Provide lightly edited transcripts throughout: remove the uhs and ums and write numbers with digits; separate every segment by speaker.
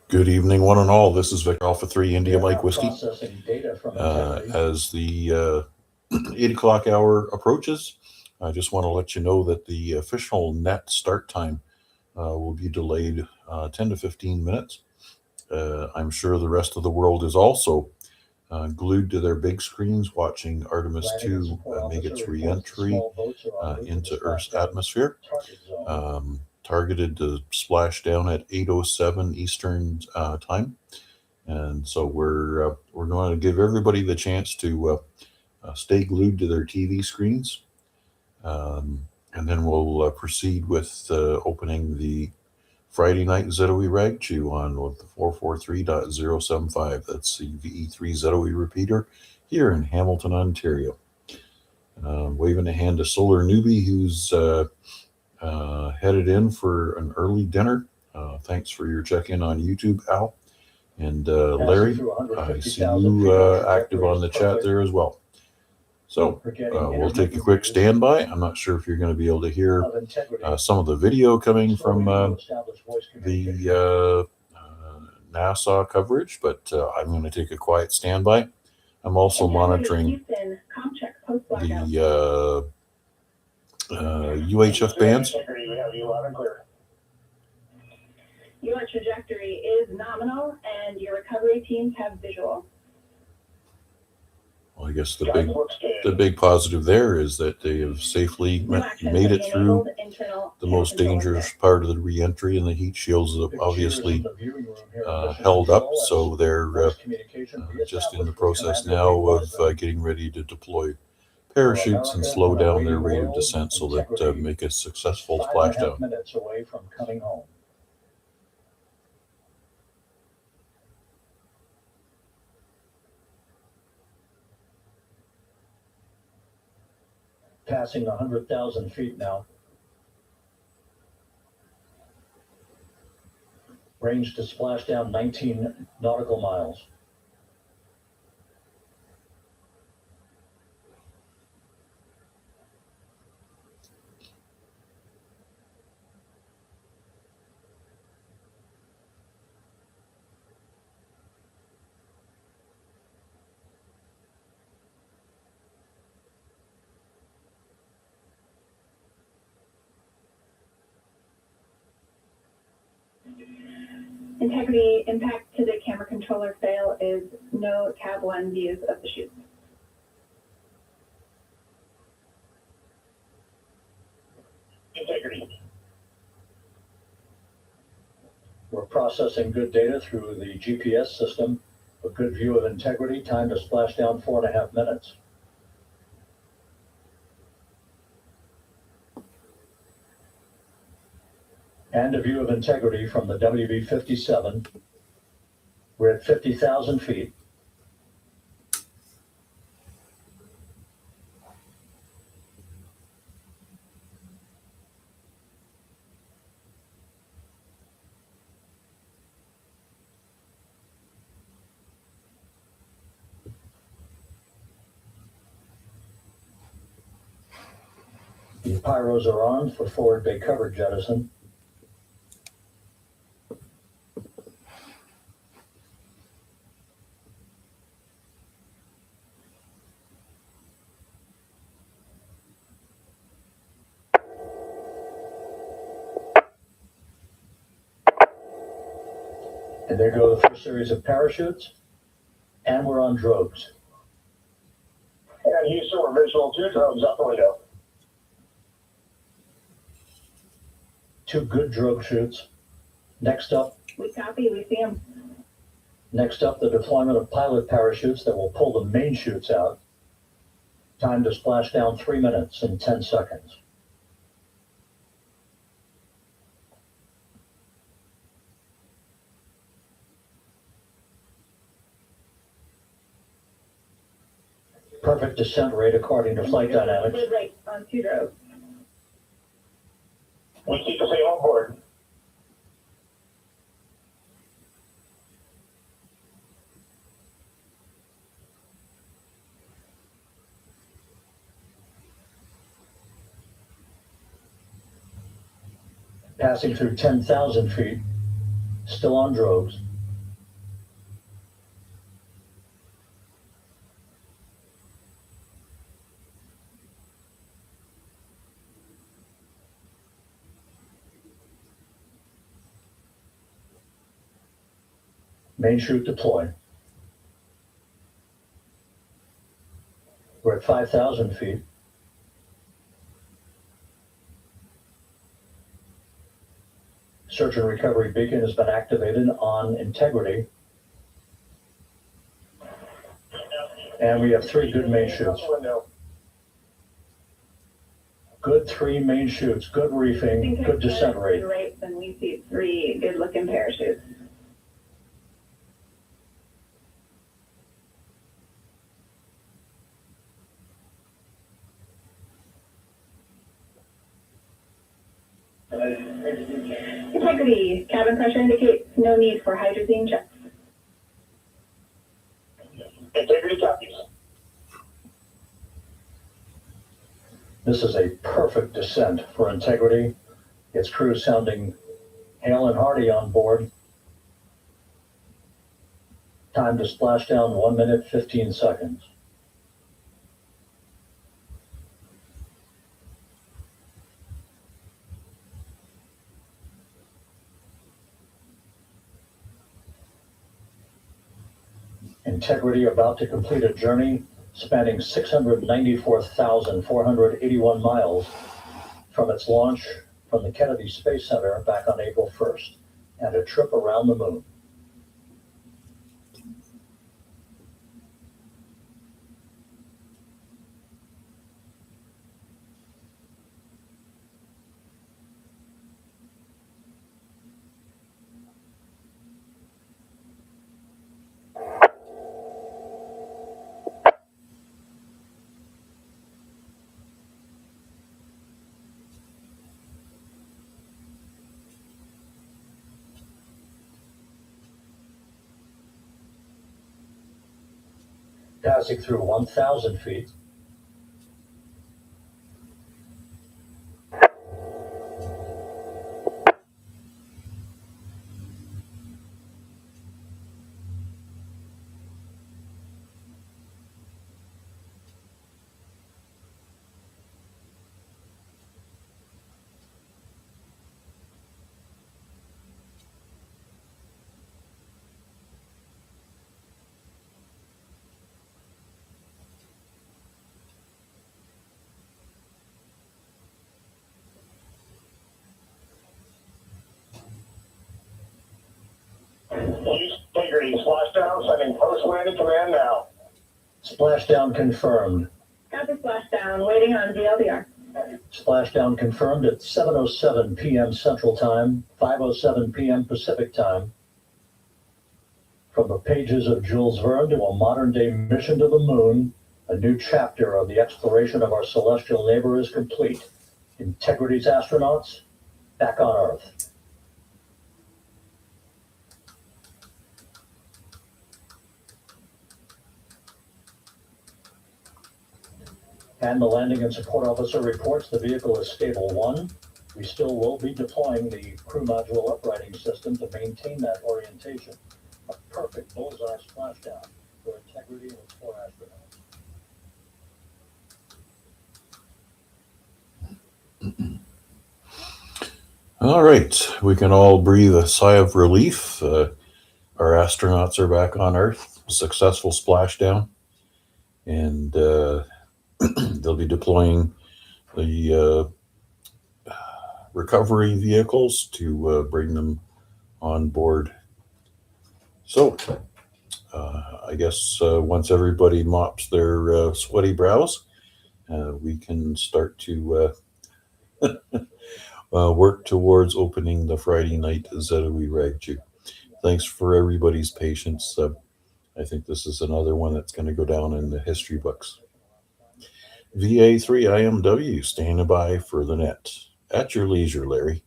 Speaker 1: Good evening, one and all. This is Victor Alpha 3 India Mike Whiskey. As the 8 o'clock hour approaches, I just want to let you know that the official net start time will be delayed 10 to 15 minutes. I'm sure the rest of the world is also glued to their big screens watching Artemis 2 make its re-entry into Earth's atmosphere. Targeted to splash down at 8:07 Eastern time, and so we're going to give everybody the chance to stay glued to their TV screens, and then we'll proceed with opening the Friday night ZOE Ragchew on with the 443.075. That's the VA3 ZOE repeater here in Hamilton, Ontario. Waving a hand to Solar Newbie, who's headed in for an early dinner. Thanks for your check-in on YouTube, Al. And Larry, I see you active on the chat there as well. So we'll take a quick standby. I'm not sure if you're going to be able to hear some of the video coming from the NASA coverage, but I'm going to take a quiet standby. I'm also monitoring the UHF bands.
Speaker 2: Your trajectory is nominal and your recovery teams have visual.
Speaker 1: Well, I guess the big positive there is that they have safely made it through the most dangerous part of the re-entry, and the heat shields have obviously held up, so they're just in the process now of getting ready to deploy parachutes and slow down their rate of descent so that make a successful splashdown.
Speaker 3: Minutes away from coming home. Passing 100,000 feet now. Range to splash down 19 nautical miles.
Speaker 2: Integrity impact to the camera controller fail is no tab 1 views of the chutes.
Speaker 3: Integrity. We're processing good data through the GPS system. A good view of integrity. Time to splash down 4.5 minutes. And a view of integrity from the WB-57. We're at 50,000 feet. The pyros are on for forward bay cover jettison. And there go the first series of parachutes, and we're on drogues. And Houston, we're visual 2, drogues out the window. 2 good drogue chutes. Next up,
Speaker 2: We copy, we see them.
Speaker 3: Next up, the deployment of pilot parachutes that will pull the main chutes out. Time to splash down 3 minutes and 10 seconds. Perfect descent rate according to flight dynamics.
Speaker 2: Good rate on 2 drogues.
Speaker 3: We keep the same on board. Passing through 10,000 feet, still on drogues. Main chute deploy. We're at 5,000 feet. Search and recovery beacon has been activated on integrity. And we have 3 good main chutes. Good 3 main chutes, good reefing, good descent rate.
Speaker 2: Right, then we see 3 good-looking parachutes. Integrity, cabin pressure indicates no need for hydrazine checks.
Speaker 4: Integrity copies.
Speaker 3: This is a perfect descent for integrity. Its crew sounding hail and hearty on board. Time to splash down 1 minute, 15 seconds. Integrity about to complete a journey spanning 694,481 miles from its launch from the Kennedy Space Center back on April 1st, and a trip around the moon. Passing through 1,000 feet.
Speaker 4: Integrity, splashdown, sending post-landing command now.
Speaker 3: Splashdown confirmed.
Speaker 2: Copy splashdown, waiting on VLDR.
Speaker 3: Splashdown confirmed at 7:07 p.m. Central Time, 5:07 p.m. Pacific Time. From the pages of Jules Verne to a modern-day mission to the moon, a new chapter of the exploration of our celestial neighbor is complete. Integrity's astronauts back on Earth. And the landing and support officer reports the vehicle is stable 1. We still will be deploying the crew module uprighting system to maintain that orientation. A perfect bullseye splashdown for Integrity and its 4 astronauts.
Speaker 1: All right, we can all breathe a sigh of relief. Our astronauts are back on Earth. Successful splashdown, and they'll be deploying the recovery vehicles to bring them on board. So, I guess once everybody mops their sweaty brows, we can start to work towards opening the Friday night ZOE Ragchew. Thanks for everybody's patience. I think this is another one that's going to go down in the history books. VA3IMW standing by for the net. At your leisure, Larry.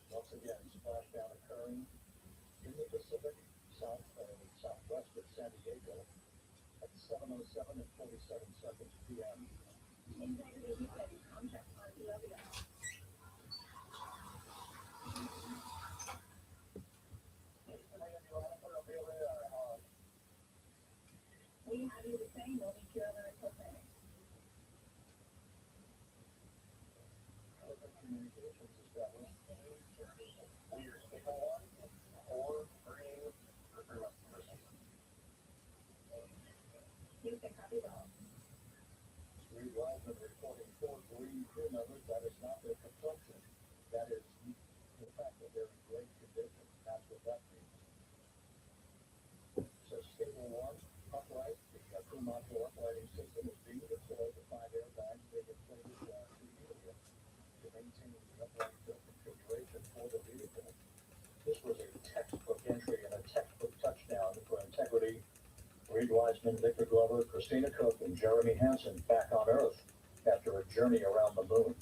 Speaker 3: Once again, splashdown occurring in the Pacific southwest of San Diego at 7:07 and 47 seconds p.m. Readwiseman reporting 4 green crew members. That is not their complexion. That is the fact that they're in great condition. That's what that means. So stable 1, upright. The crew module uprighting system is being deployed. The 5 airbags being inflated to helium to maintain the upright configuration for the vehicle. This was a textbook entry and a textbook touchdown for Integrity. Reed Wiseman, Victor Glover, Christina Cook, and Jeremy Hansen back on Earth after a journey around the moon.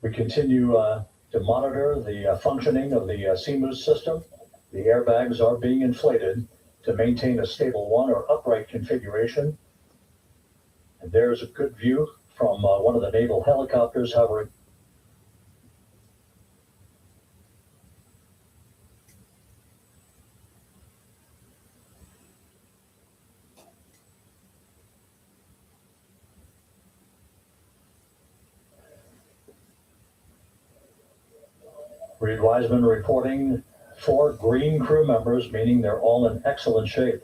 Speaker 3: We continue to monitor the functioning of the CMOOS system. The airbags are being inflated to maintain a stable 1 or upright configuration. And there's a good view from one of the naval helicopters hovering. Reed Wiseman reporting 4 green crew members, meaning they're all in excellent shape.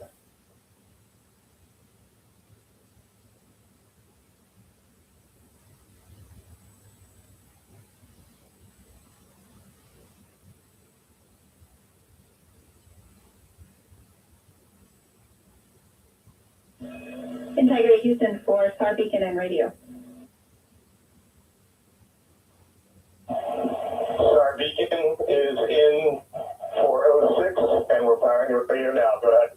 Speaker 2: Integrity Houston for Star Beacon and radio.
Speaker 4: Star Beacon is in 406, and we're firing your radio now. Go ahead.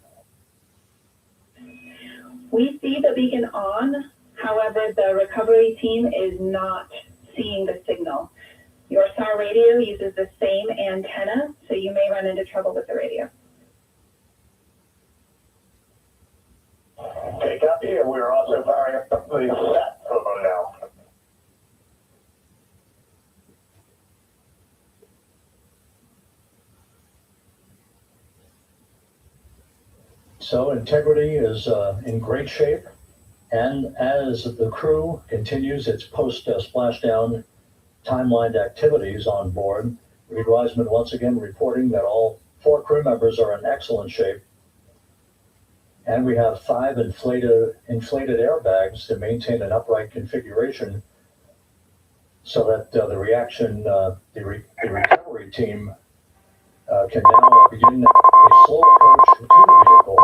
Speaker 2: We see the beacon on, however, the recovery team is not seeing the signal. Your SAR radio uses the same antenna, so you may run into trouble with the radio.
Speaker 4: Okay, copy, and we're also firing up the sat phone now.
Speaker 3: So Integrity is in great shape, and as the crew continues its post-splashdown timelined activities on board, Reed Wiseman once again reporting that all 4 crew members are in excellent shape, and we have 5 inflated airbags to maintain an upright configuration so that the recovery team can now begin a slow approach to the vehicle.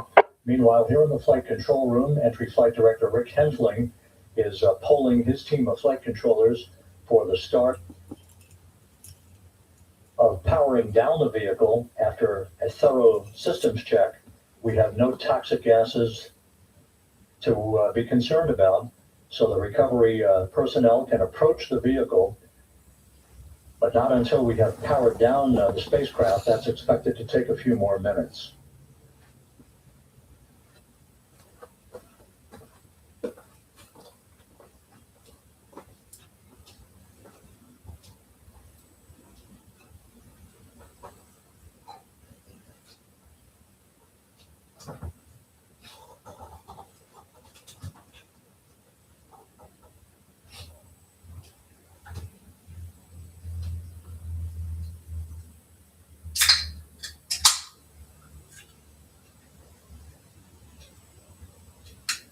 Speaker 3: Meanwhile, here in the flight control room, Entry Flight Director Rick Henfling is polling his team of flight controllers for the start of powering down the vehicle after a thorough systems check. We have no toxic gases to be concerned about, so the recovery personnel can approach the vehicle, but not until we have powered down the spacecraft. That's expected to take a few more minutes.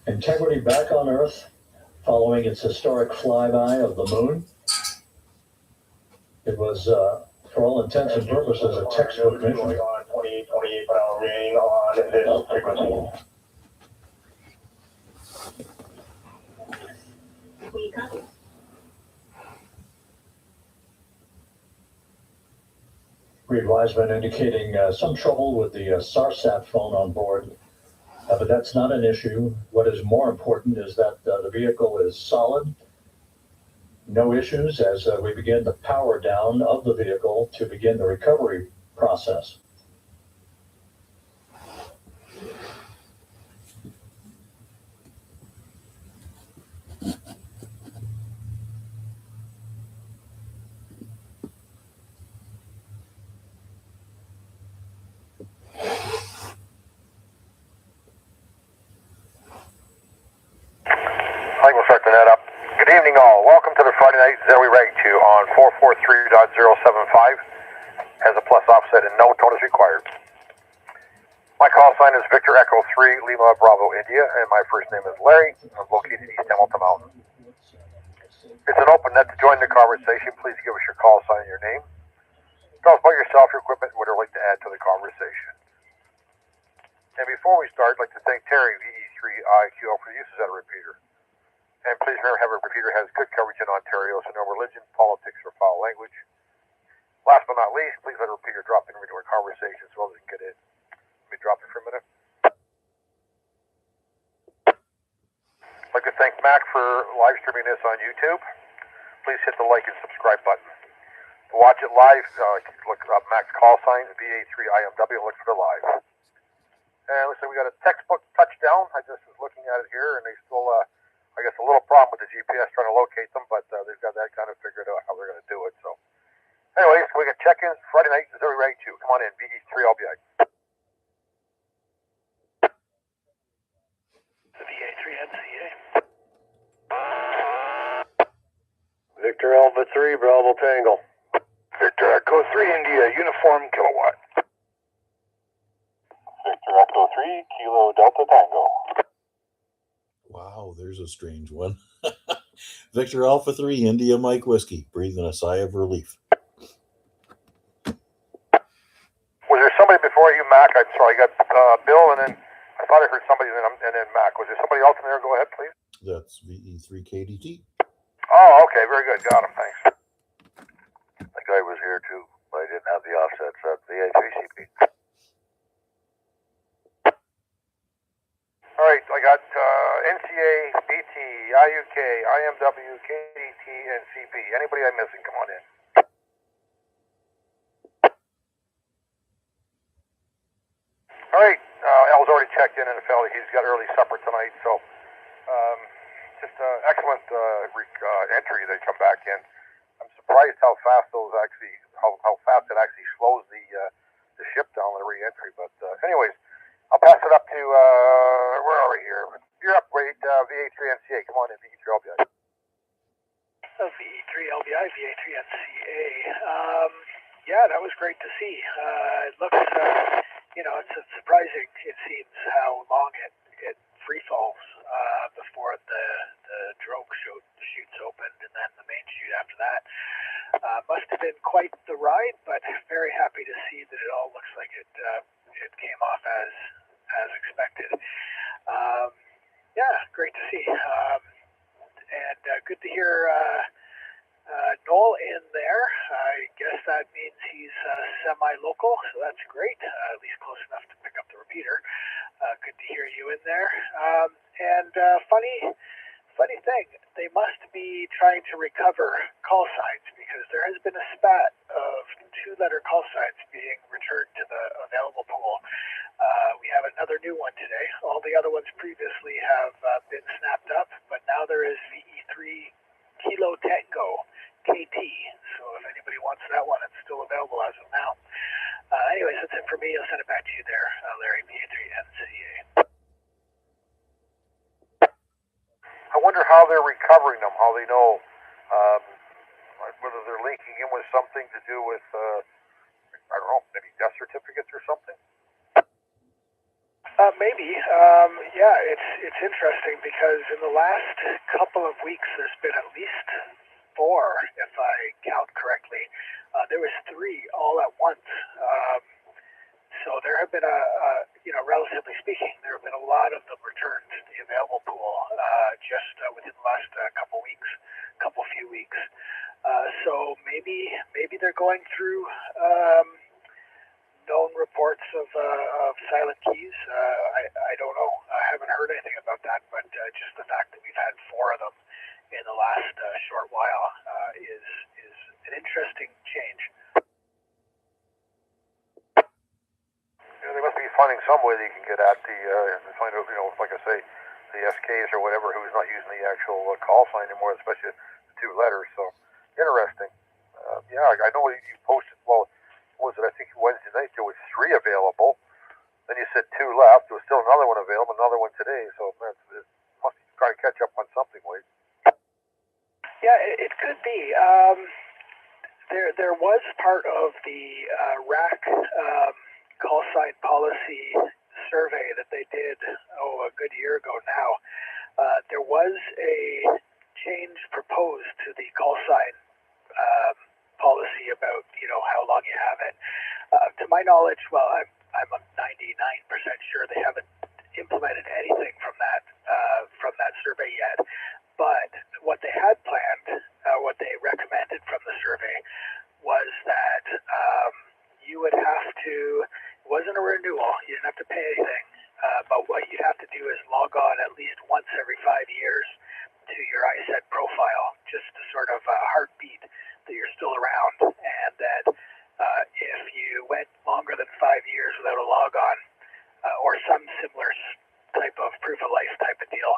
Speaker 3: Integrity back on Earth following its historic flyby of the moon. It was, for all intents and purposes, a textbook mission.
Speaker 4: On 28 per hour rating on this frequency.
Speaker 2: We copy.
Speaker 3: Reed Wiseman indicating some trouble with the SARSAT phone on board. But that's not an issue. What is more important is that the vehicle is solid, no issues as we begin the power down of the vehicle to begin the recovery process.
Speaker 5: I think we'll start that up. Good evening, all. Welcome to the Friday Night ZOE Ragchew on 443.075. Has a plus offset and no tone is required. My call sign is Victor Echo 3 Lima Bravo India, and my first name is Larry. I'm located in East Hamilton Mountain. It's an open net to join the conversation. Please give us your call sign and your name. Tell us about yourself, your equipment, and what you'd like to add to the conversation. And before we start, I'd like to thank Terry, VA3IMW for the use of that repeater. And please remember, have a repeater has good coverage in Ontario, so no religion, politics, or foul language. Last but not least, please let a repeater drop into our conversation so others can get in. Let me drop it for a minute. I'd like to thank Mac for live streaming this on YouTube. Please hit the like and subscribe button. To watch it live, look up Mac's call sign, VA3IMW, and look for the live. And looks like we got a textbook touchdown. I just was looking at it here, and they still, I guess, a little problem with the GPS trying to locate them, but they've got that kind of figured out how they're going to do it. So, anyways, we got check-in Friday night, ZOE Ragchew. Come on in, VE3LBI.
Speaker 6: The VA3NCA.
Speaker 5: Victor Alpha 3, Bravo Tango.
Speaker 6: Victor Echo 3 India, Uniform Kilowatt.
Speaker 5: Victor Echo 3, Kilo Delta Tango.
Speaker 1: Wow, there's a strange one. Victor Alpha 3, India Mike Whiskey, breathing a sigh of relief.
Speaker 5: Was there somebody before you, Mac? I'm sorry, I got Bill, and then I thought I heard somebody, and then Mac. Was there somebody else in there? Go ahead, please.
Speaker 1: That's VE3KDT.
Speaker 5: Oh, okay, very good. Got him, thanks.
Speaker 7: The guy was here too, but I didn't have the offsets at VA3CP.
Speaker 5: All right, I got NCA, BT, IUK, IMW, KDT, and CP. Anybody I'm missing, come on in. All right, Al's already checked in the fella. He's got early supper tonight, so just excellent entry they come back in. I'm surprised how fast those actually, how fast it actually slows the ship down the re-entry. But anyways, I'll pass it up to where are we here? You're up, wait, VA3NCA. Come on in, VA3LBI.
Speaker 6: VE3LBI, VA3NCA. Yeah, that was great to see. It looks, it's surprising, it seems, how long it free falls before the drogue chutes opened, and then the main chute after that. Must have been quite the ride, but very happy to see that it all looks like it came off as expected. Yeah, great to see. And good to hear Noel in there. I guess that means he's semi-local, so that's great, at least close enough to pick up the repeater. Good to hear you in there. And funny thing, they must be trying to recover call signs, because there has been a spat of 2-letter call signs being returned to the available pool. We have another new one today. All the other ones previously have been snapped up, but now there is VE3 Kilo Tango KT. So if anybody wants that one, it's still available as of now. Anyways, that's it for me. I'll send it back to you there, Larry, VA3NCA.
Speaker 5: I wonder how they're recovering them, how they know whether they're linking in with something to do with, I don't know, maybe death certificates or something?
Speaker 6: Maybe. Yeah, it's interesting, because in the last couple of weeks, there's been at least 4, if I count correctly. There was 3 all at once. So there have been relatively speaking, there have been a lot of them returned to the available pool just within the last few weeks. So maybe they're going through known reports of silent keys. I don't know. haven't heard anything about that, but just the fact that we've had 4 of them in the last short while is an interesting change.
Speaker 5: Yeah, they must be finding some way that you can get at the, find out, like I say, the SKs or whatever who's not using the actual call sign anymore, especially the 2 letters. So interesting. Yeah, I know you posted. Well, what was it? I think Wednesday night there was 3 available. Then you said 2 left. There was still another one available, another one today. So it must be trying to catch up on something, Wade.
Speaker 6: Yeah, it could be. There was part of the RAC call sign policy survey that they did a good year ago now. There was a change proposed to the call sign policy about how long you have it. To my knowledge, well, I'm 99% sure they haven't implemented anything from that survey yet. But what they had planned, what they recommended from the survey, was that you would have to. It wasn't a renewal. You didn't have to pay anything. But what you'd have to do is log on at least once every 5 years to your ISET profile, just to sort of heartbeat that you're still around. And that if you went longer than 5 years without a log on, or some similar type of proof of life type of deal,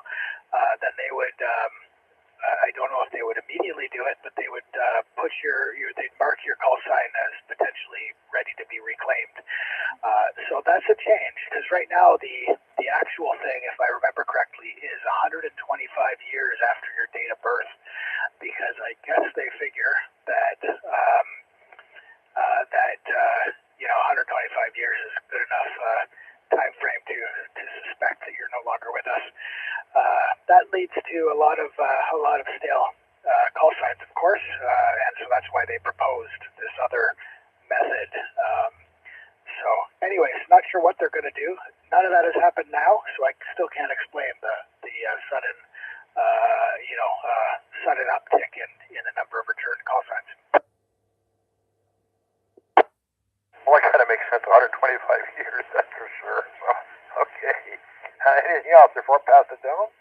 Speaker 6: then they would. I don't know if they would immediately do it, but they would put they'd mark your call sign as potentially ready to be reclaimed. So that's a change, because right now the actual thing, if I remember correctly, is 125 years after your date of birth, because I guess they figure that 125 years is good enough time frame to suspect that you're no longer with us. That leads to a lot of stale call signs, of course, and so that's why they proposed this other method. So, anyways, not sure what they're going to do. None of that has happened now, so I still can't explain the sudden sudden uptick in the number of returned call signs.
Speaker 5: Well, that kind of makes sense. 125 years, that's for sure. So, okay. Anything else before I pass it down?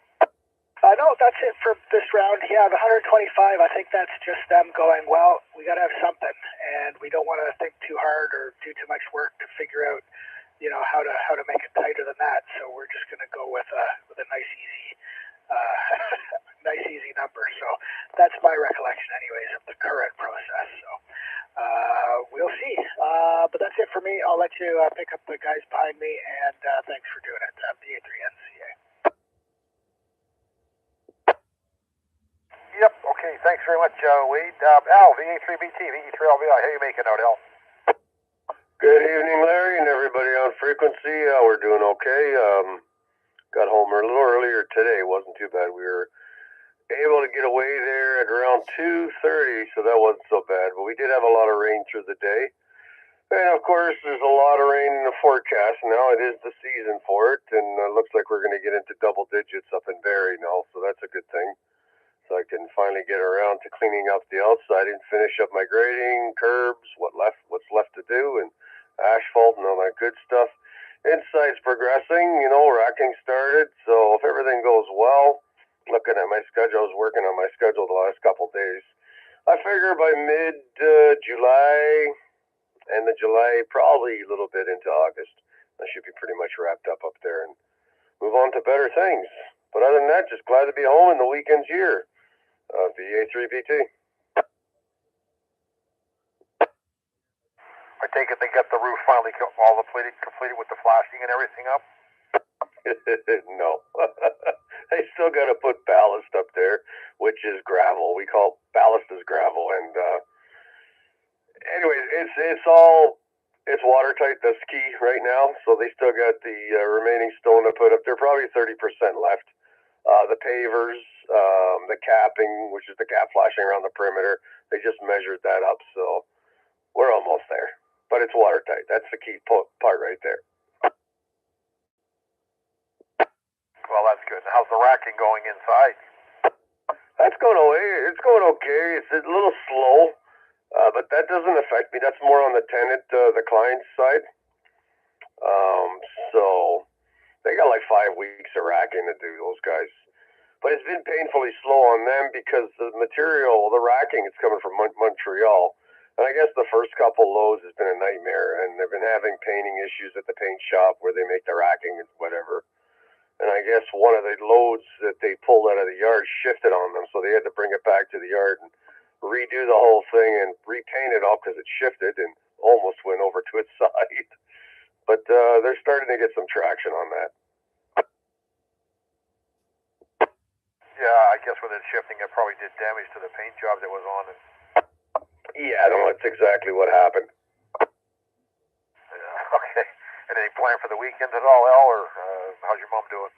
Speaker 6: No, that's it for this round. Yeah, the 125, I think that's just them going, well, we got to have something, and we don't want to think too hard or do too much work to figure out, how to make it tighter than that. So we're just going to go with a nice easy number. So that's my recollection, anyways, of the current process. So we'll see. But that's it for me. I'll let you pick up the guys behind me, and thanks for doing it. VA3NCA.
Speaker 5: Yep, okay, thanks very much, Wade. Al, VA3BT, VE3LVI, how you making out, Al?
Speaker 7: Good evening, Larry, and everybody on frequency. We're doing okay. Got home a little earlier today. Wasn't too bad. We were able to get away there at around 2:30, so that wasn't so bad. But we did have a lot of rain through the day. And, of course, there's a lot of rain in the forecast now. It is the season for it, and it looks like we're going to get into double digits up in Barrie now, so that's a good thing. So I can finally get around to cleaning up the outside and finish up my grading, curbs, what's left to do, and asphalt and all that good stuff. Inside's progressing, racking started. So if everything goes well, looking at my schedule, I was working on my schedule the last couple days. I figure by mid-July, end of July, probably a little bit into August, I should be pretty much wrapped up there and move on to better things. But other than that, just glad to be home and the weekend's here. VA3BT.
Speaker 5: I take it they got the roof finally all completed with the flashing and everything up?
Speaker 7: No. They still got to put ballast up there, which is gravel. We call ballast as gravel. And anyways, it's watertight. That's key right now. So they still got the remaining stone to put up. They're probably 30% left. The pavers, the capping, which is the cap flashing around the perimeter, they just measured that up, so we're almost there. But it's watertight. That's the key part right there.
Speaker 5: Well, that's good. How's the racking going inside?
Speaker 7: That's going away. It's going okay. It's a little slow, but that doesn't affect me. That's more on the tenant, the client side. So They got like 5 weeks of racking to do, those guys. But it's been painfully slow on them because the material, the racking, is coming from Montreal. And I guess the first couple loads has been a nightmare, and they've been having painting issues at the paint shop where they make the racking and whatever. And I guess one of the loads that they pulled out of the yard shifted on them, so they had to bring it back to the yard and redo the whole thing and repaint it all because it shifted and almost went over to its side. But they're starting to get some traction on that.
Speaker 5: Yeah, I guess with it shifting, it probably did damage to the paint job that was on it.
Speaker 7: Yeah, no, that's exactly what happened.
Speaker 5: Yeah, okay. Anything planned for the weekend at all, Al, or how's your mom doing?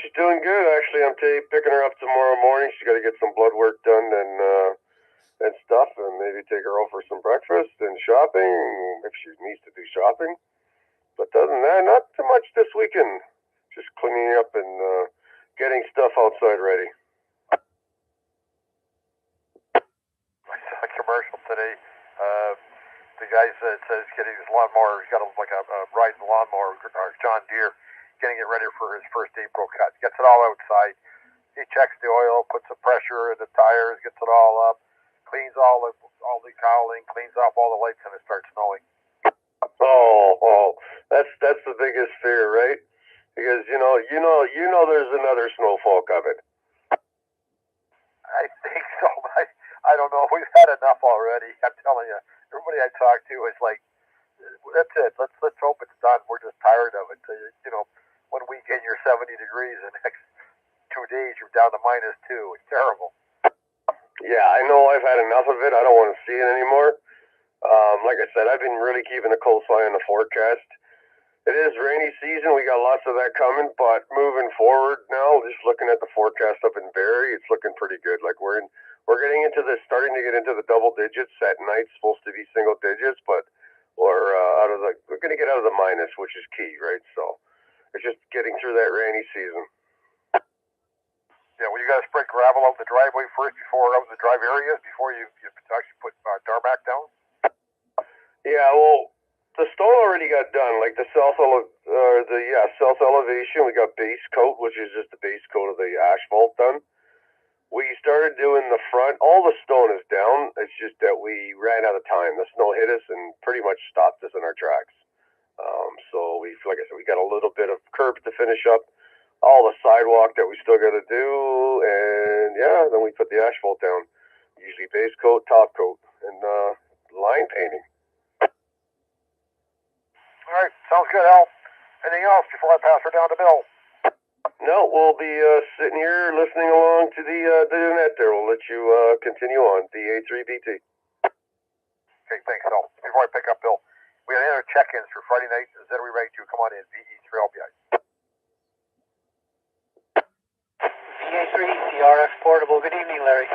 Speaker 7: She's doing good, actually. I'm picking her up tomorrow morning. She's got to get some blood work done and stuff, and maybe take her out for some breakfast and shopping, if she needs to do shopping. But other than that, not too much this weekend. Just cleaning up and getting stuff outside ready.
Speaker 5: I saw a commercial today. The guy says he's getting his lawnmower. He's got a riding lawnmower, John Deere, getting it ready for his first April cut. Gets it all outside. He checks the oil, puts the pressure in the tires, gets it all up, cleans all the cowling, cleans off all the lights, and it starts snowing.
Speaker 7: Oh, that's the biggest fear, right? Because you know, there's another snowfall coming.
Speaker 5: I think so. I don't know. We've had enough already. I'm telling you. Everybody I talk to is like, that's it. Let's hope it's done. We're just tired of it. You know, 1 weekend you're 70 degrees, and the next 2 days you're down to -2. It's terrible.
Speaker 7: Yeah, I know. I've had enough of it. I don't want to see it anymore. Like I said, I've been really keeping a close eye on the forecast. It is rainy season. We got lots of that coming, but moving forward now, just looking at the forecast up in Barrie, it's looking pretty good. Like we're getting into starting to get into the double digits. At night, supposed to be single digits, but we're going to get out of the minus, which is key, right? So it's just getting through that rainy season.
Speaker 5: Yeah, well, you got to spread gravel out the driveway first before out in the drive areas before you actually put tarmac down.
Speaker 7: Yeah, well, the stone already got done. Like the south elevation, we got base coat, which is just the base coat of the asphalt done. We started doing the front. All the stone is down. It's just that we ran out of time. The snow hit us and pretty much stopped us in our tracks. So like I said, we got a little bit of curb to finish up. All the sidewalk that we still got to do, and yeah, then we put the asphalt down. Usually base coat, top coat, and line painting.
Speaker 5: All right, sounds good, Al. Anything else before I pass her down to Bill?
Speaker 7: No, we'll be sitting here listening along to the net there. We'll let you continue on, VA3BT.
Speaker 5: Okay, thanks, Al. Before I pick up Bill, we had other check-ins for Friday night. ZOE Ragchew, come on in, VE3LBI.
Speaker 6: VA3 CRF Portable. Good evening, Larry.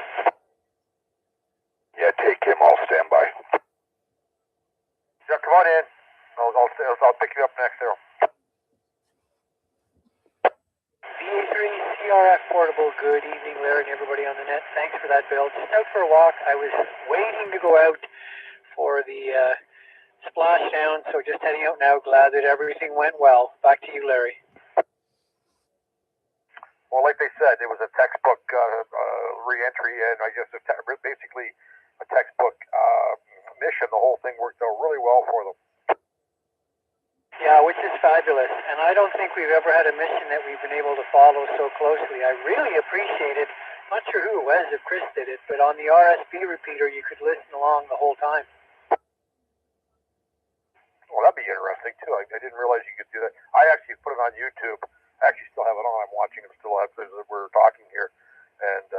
Speaker 5: Yeah, take him. I'll stand by. Yeah, come on in. I'll pick you up next, Daryl.
Speaker 6: VA3 CRF Portable. Good evening, Larry, and everybody on the net. Thanks for that, Bill. Just out for a walk. I was waiting to go out for the splashdown, so just heading out now. Glad that everything went well. Back to you, Larry.
Speaker 5: Well, like they said, it was a textbook re-entry, and I guess basically a textbook mission. The whole thing worked out really well for them.
Speaker 6: Yeah, which is fabulous. And I don't think we've ever had a mission that we've been able to follow so closely. I really appreciate it. I'm not sure who it was, if Chris did it, but on the RSB repeater, you could listen along the whole time.
Speaker 5: Well, that'd be interesting, too. I didn't realize you could do that. I actually put it on YouTube. I actually still have it on. I'm watching it still as we're talking here. And,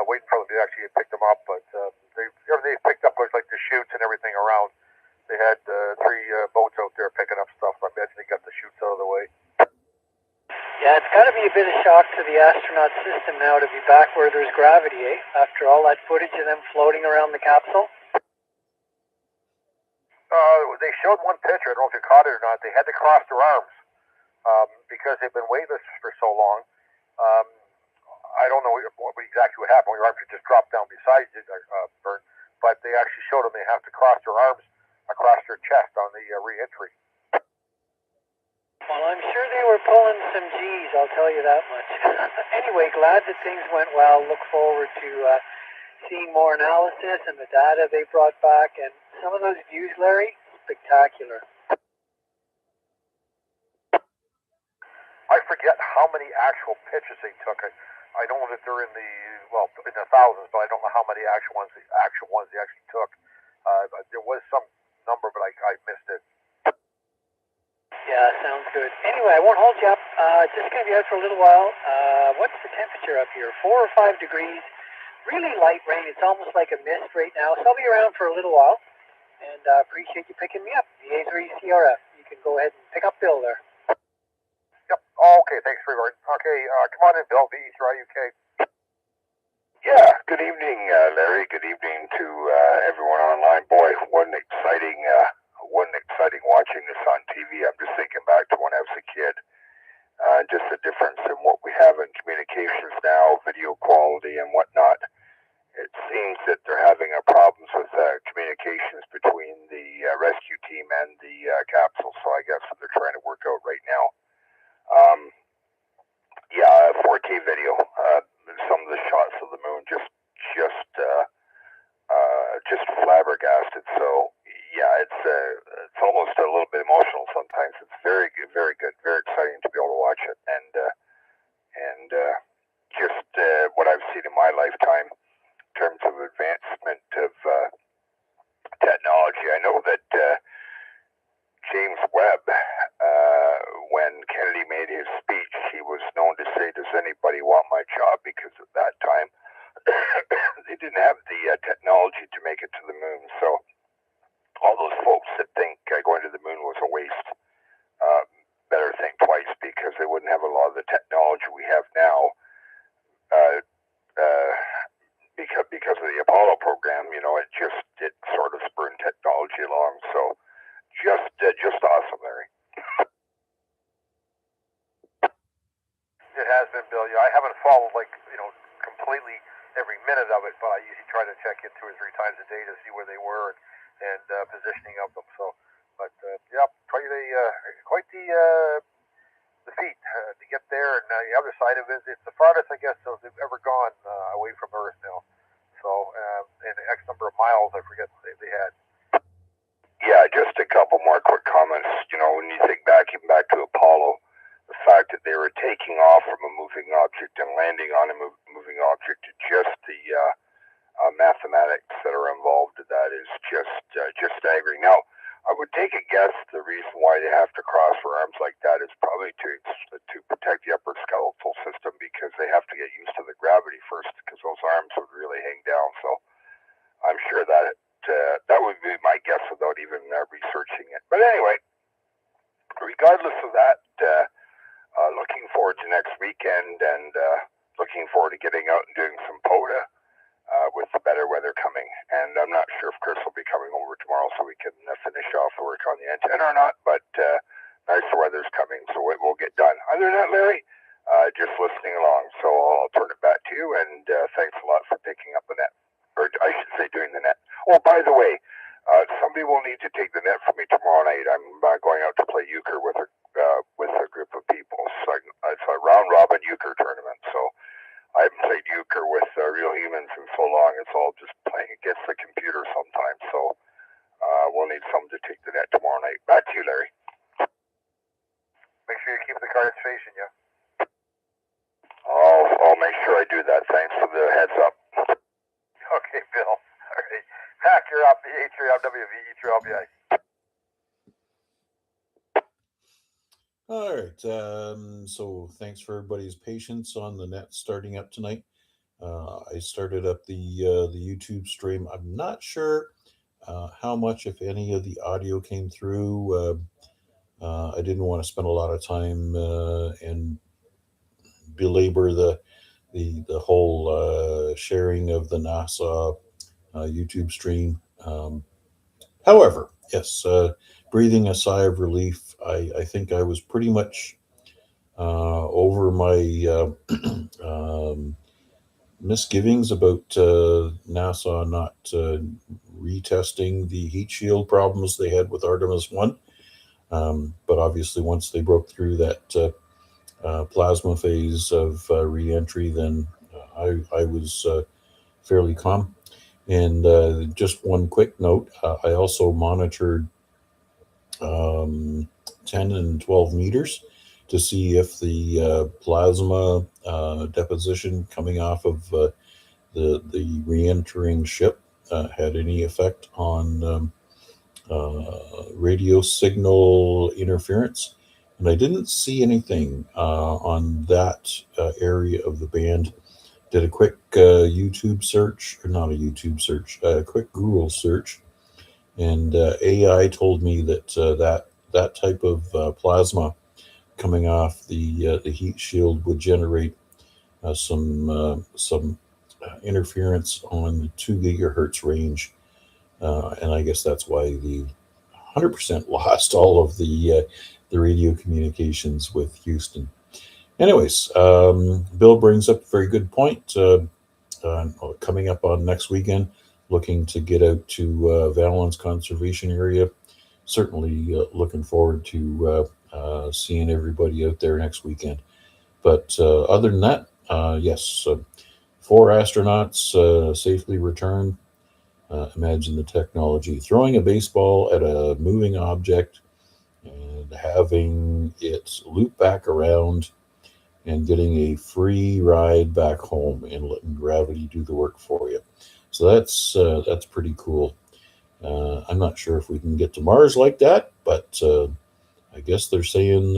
Speaker 5: waiting for them to actually pick them up. But everything they picked up was like the chutes and everything around. They had 3 boats out there picking up stuff. I imagine they got the chutes out of the way.
Speaker 6: Yeah, it's got to be a bit of shock to the astronaut system now to be back where there's gravity, eh? After all that footage of them floating around the capsule.
Speaker 5: They showed one picture. I don't know if you caught it or not. They had to cross their arms because they've been weightless for so long. I don't know exactly what happened. Your arms would just drop down beside you, Bert. But they actually showed them they have to cross their arms across their chest on the re-entry.
Speaker 6: Well, I'm sure they were pulling some G's, I'll tell you that much. Anyway, glad that things went well. Look forward to seeing more analysis and the data they brought back. And some of those views, Larry, spectacular.
Speaker 5: I forget how many actual pitches they took. I know that they're in the thousands, but I don't know how many actual ones they actually took. There was some number, but I missed it.
Speaker 6: Yeah, sounds good. Anyway, I won't hold you up. Just going to be out for a little while. What's the temperature up here? 4 or 5 degrees. Really light rain. It's almost like a mist right now. So I'll be around for a little while. And appreciate you picking me up. VA3CRF. You can go ahead and pick up Bill there.
Speaker 5: Yep. Oh, okay, thanks for your Okay, come on in, Bill. VA3UK.
Speaker 7: Yeah, good evening, Larry. Good evening to everyone online. Boy, wasn't exciting watching this on TV. I'm just thinking back to when I was a kid. Just the difference in what we have in communications now, video quality and whatnot. It seems that they're having problems with communications between the rescue team and the capsule, so I guess what they're trying to work out right now. 4K video. Some of the shots of the moon just flabbergasted. So yeah, it's almost a little bit emotional sometimes. It's very good, very exciting to be able to watch it, and just what I've seen in my lifetime in terms of advancement of technology. I know that James Webb, when Kennedy made his speech, he was known to say, "Does anybody want my job?" Because at that time, they didn't have the technology to make it to the moon. So all those folks that think going to the moon was a waste, better think twice, because they wouldn't have a lot of the technology we have now. Because of the Apollo program, you know, it sort of spurned technology along. So just awesome, Larry.
Speaker 5: It has been, Bill. Yeah, I haven't followed completely every minute of it, but I usually try to check in 2 or 3 times a day to see where they were and positioning of them. So, but quite the feat to get there. And the other side of it, it's the farthest I guess they've ever gone away from Earth now. So, and X number of miles, I forget they had.
Speaker 7: Yeah, just a couple more quick comments. You know, when you think back, even back to Apollo, the fact that they were taking off from a moving object and landing on a moving object, just the mathematics that are involved in that is just staggering. Now, I would take a guess the reason why they have to cross their arms like that is probably to protect the upper skeletal system, because they have to get used to the gravity first, because those arms would really hang down. So I'm sure that that would be my guess without even researching it. But anyway, regardless of that, looking forward to next weekend, and looking forward to getting out and doing some POTA with the better weather coming. And I'm not sure if Chris will be coming over tomorrow so we can finish off the work on the antenna or not, but nicer weather's coming, so it will get done. Other than that, Larry, just listening along. So I'll turn it back to you, and thanks a lot for picking up the net. Or I should say doing the net. Oh, by the way, somebody will need to take the net for me tomorrow night. I'm going out to play euchre with a group of people. So it's a round-robin euchre tournament, so I haven't played euchre with real humans in so long. It's all just playing against the computer sometimes. So we'll need someone to take the net tomorrow night. Back to you, Larry.
Speaker 5: Make sure you keep the cards facing you.
Speaker 7: I'll make sure I do that. Thanks for the heads up.
Speaker 5: Okay, Bill. All right. Mac, you're up. VA3IMW ZOE.
Speaker 1: All right. So thanks for everybody's patience on the net starting up tonight. I started up the YouTube stream. I'm not sure how much, if any, of the audio came through. I didn't want to spend a lot of time and belabor the whole sharing of the NASA YouTube stream. However, yes, breathing a sigh of relief. I think I was pretty much over my misgivings about NASA not retesting the heat shield problems they had with Artemis 1. But obviously, once they broke through that plasma phase of re-entry, then I was fairly calm. And just one quick note, I also monitored 10 and 12 meters to see if the plasma deposition coming off of the re-entering ship had any effect on radio signal interference. And I didn't see anything on that area of the band. Did a quick YouTube search, or not a YouTube search, a quick Google search, and AI told me that that type of plasma coming off the heat shield would generate some interference on the 2 gigahertz range, and I guess that's why the 100% lost all of the radio communications with Houston. Anyways, Bill brings up a very good point. Coming up on next weekend, looking to get out to Valence Conservation Area. Certainly looking forward to seeing everybody out there next weekend. But other than that, yes, 4 astronauts safely returned. Imagine the technology. Throwing a baseball at a moving object and having it loop back around and getting a free ride back home and letting gravity do the work for you. So that's pretty cool. I'm not sure if we can get to Mars like that, but I guess they're saying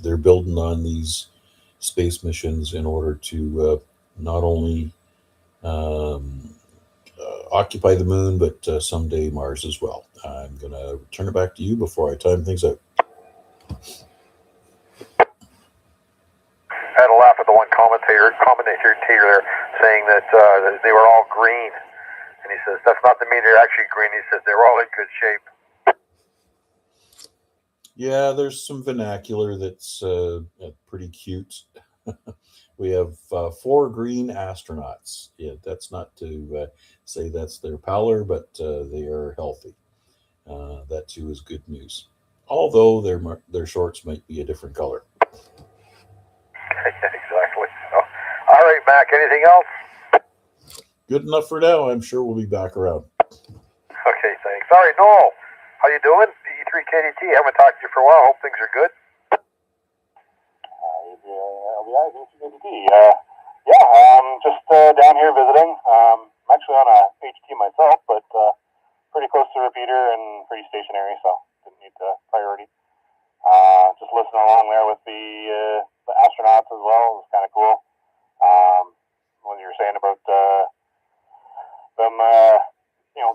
Speaker 1: they're building on these space missions in order to not only occupy the moon, but someday Mars as well. I'm going to turn it back to you before I time things out.
Speaker 5: I had a laugh at the one commentator there saying that they were all green. And he says, that's not to mean they're actually green. He says they're all in good shape.
Speaker 1: Yeah, there's some vernacular that's pretty cute. We have 4 green astronauts. Yeah, that's not to say that's their pallor, but they are healthy. That too is good news. Although their shorts might be a different color.
Speaker 5: Exactly. So, all right, Mac, anything else?
Speaker 1: Good enough for now. I'm sure we'll be back around.
Speaker 5: Okay, thanks. All right, Noel, how you doing? VA3KDT, haven't talked to you for a while. Hope things are good.
Speaker 8: Just down here visiting. I'm actually on a HT myself, but pretty close to the repeater and pretty stationary, so didn't need the priority. Just listening along there with the astronauts as well. It was kind of cool. When you were saying about them,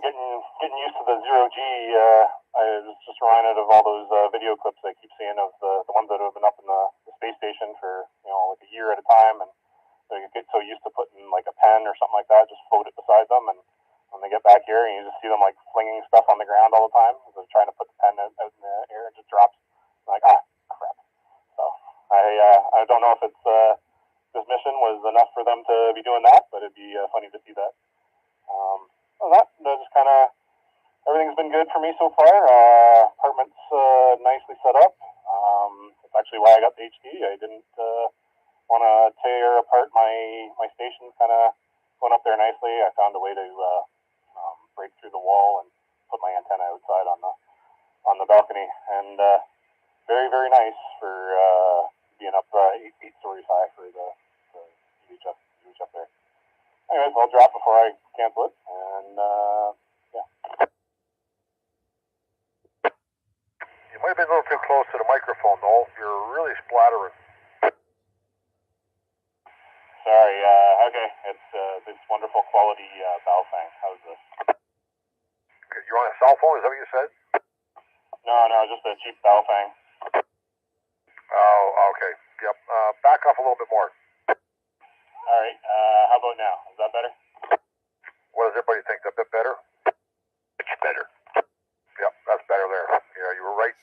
Speaker 8: getting used to the zero-G, I was just reminded of all those video clips I keep seeing of the ones that have been up in the space station for like a year at a time, and they get so used to putting like a pen or something like that, just float it beside them, and when they get back here, and you just see them like flinging stuff on the ground all the time, they're trying to put the pen out in the air, it just drops. I'm like, crap. So I don't know if it's this mission was enough for them to be doing that, but it'd be funny to see that. Just kind of everything's been good for me so far. Apartment's nicely set up. It's actually why I got the HD. I didn't want to tear apart my stations. Kind of going up there nicely. I found a way to break through the wall and put my antenna outside on the balcony, and very, very nice for being up 8 stories high for the UH up there. Anyways, I'll drop before I cancel it, and yeah.
Speaker 5: You might have been a little too close to the microphone, Noel. You're really splattering.
Speaker 8: Sorry, okay, it's this wonderful quality Baofeng. How's this?
Speaker 5: Okay, you're on a cell phone, is that what you said?
Speaker 8: No, just a cheap Baofeng.
Speaker 5: Oh, okay. Yep. Back off a little bit more.
Speaker 8: All right, how about now? Is that better?
Speaker 5: What does everybody think? A bit better? It's better. Yep, that's better there. Yeah, you were right.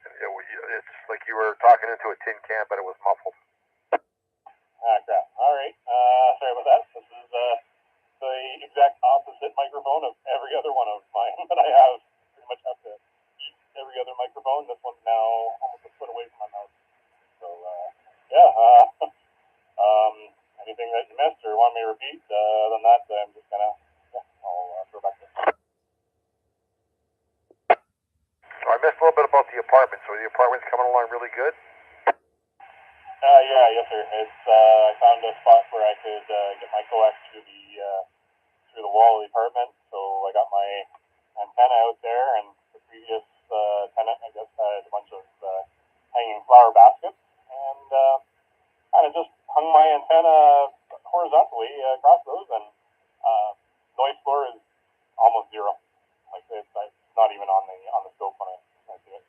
Speaker 5: It's like you were talking into a tin can, but it was muffled.
Speaker 8: Crap. All right. Sorry about that. This is the exact opposite microphone of every other one of mine that I have. Pretty much have to use every other microphone anything that you missed or want me to repeat. Other than that, I'm just gonna, I'll throw back to you.
Speaker 5: So I missed a little bit about the apartment. So the apartment's coming along really good?
Speaker 8: Yeah, yes, sir. It's I found a spot where I could get my coax through the wall of the apartment. So I got my antenna out there, and the previous tenant, I guess, had a bunch of hanging flower baskets, and kind of just hung my antenna horizontally across those, and noise floor is almost zero. Like it's not even on the scope when I see it.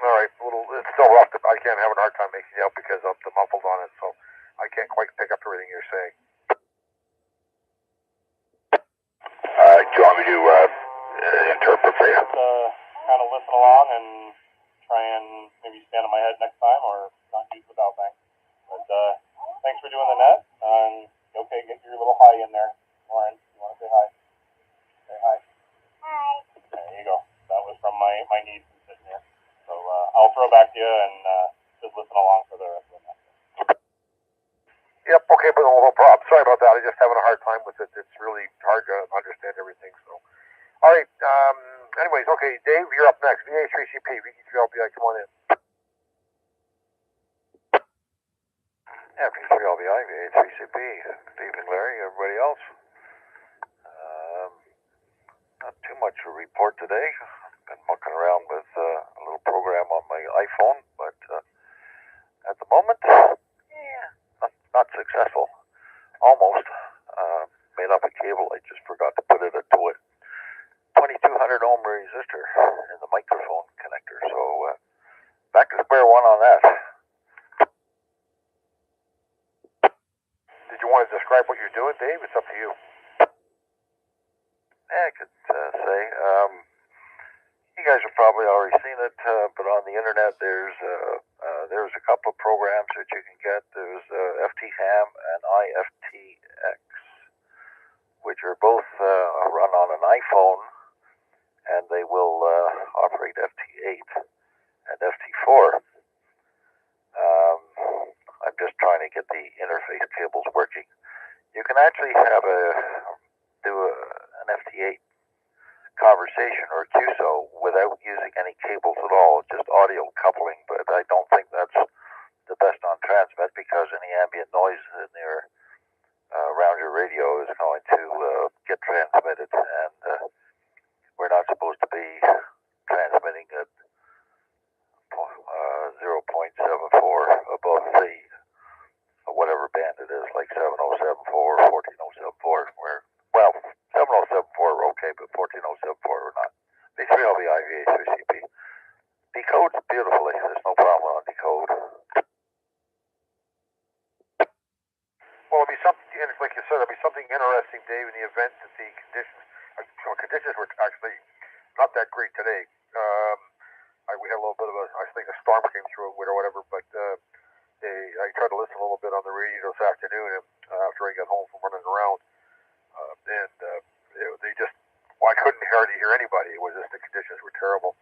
Speaker 5: All right, it's still rough. I can't have a hard time making it out because of the muffled on it, so I can't quite pick up everything you're saying. Do you want me to interpret for you?
Speaker 8: Kind of listen along and try and maybe stand on my head next time or not use the bell thing. But thanks for doing the net. And okay, get your little hi in there, Lauren. You want to say hi? Say hi. Hi. There you go. That was from my niece who's sitting here. So I'll throw back to you and just listen along for the rest of the night.
Speaker 5: Yep, okay, but no problem. Sorry about that. I'm just having a hard time with it. It's really hard to understand everything. So, all right. Anyways, okay, Dave, you're up next. VA3CP, VA3LBI, come on in. Yeah, VA3LBI, VA3CP. Good evening, Larry. Everybody else. Not too much to report today. Been mucking around with a little program on my iPhone, but at the moment, not successful. Almost. Made up a cable. I just forgot to put it into a 2200 ohm resistor in the microphone connector. So back to square one on that. Did you want to describe what you're doing, Dave? It's up to you. Yeah, I could say. You guys have probably already seen it, but on the internet there's a couple of programs that you can get. There's FTHAM and IFTX, which are both run on an iPhone, and they will operate FT8 and FT4. I'm just trying to get the interface cables working. You can actually do an FT8 conversation or QSO without using any cables at all, just audio coupling, but I don't think that's the best on transmit because any ambient noise in your around your radio is going to get transmitted, and we're not supposed to be transmitting at 0.74 above the whatever band it is, like 7074 or 14074, where, well, 7074 are okay, but 14074 are not. They three will be IVA3CP. Decodes beautifully. There's no problem on decode. Well, it'll be something, like you said, it'll be something interesting, Dave, in the event that the conditions were actually not that great today. We had a little bit of I think a storm came through or whatever, but I tried to listen a little bit on the radio this afternoon after I got home from running around, and they just, well, I couldn't hardly hear anybody. It was just the conditions were terrible,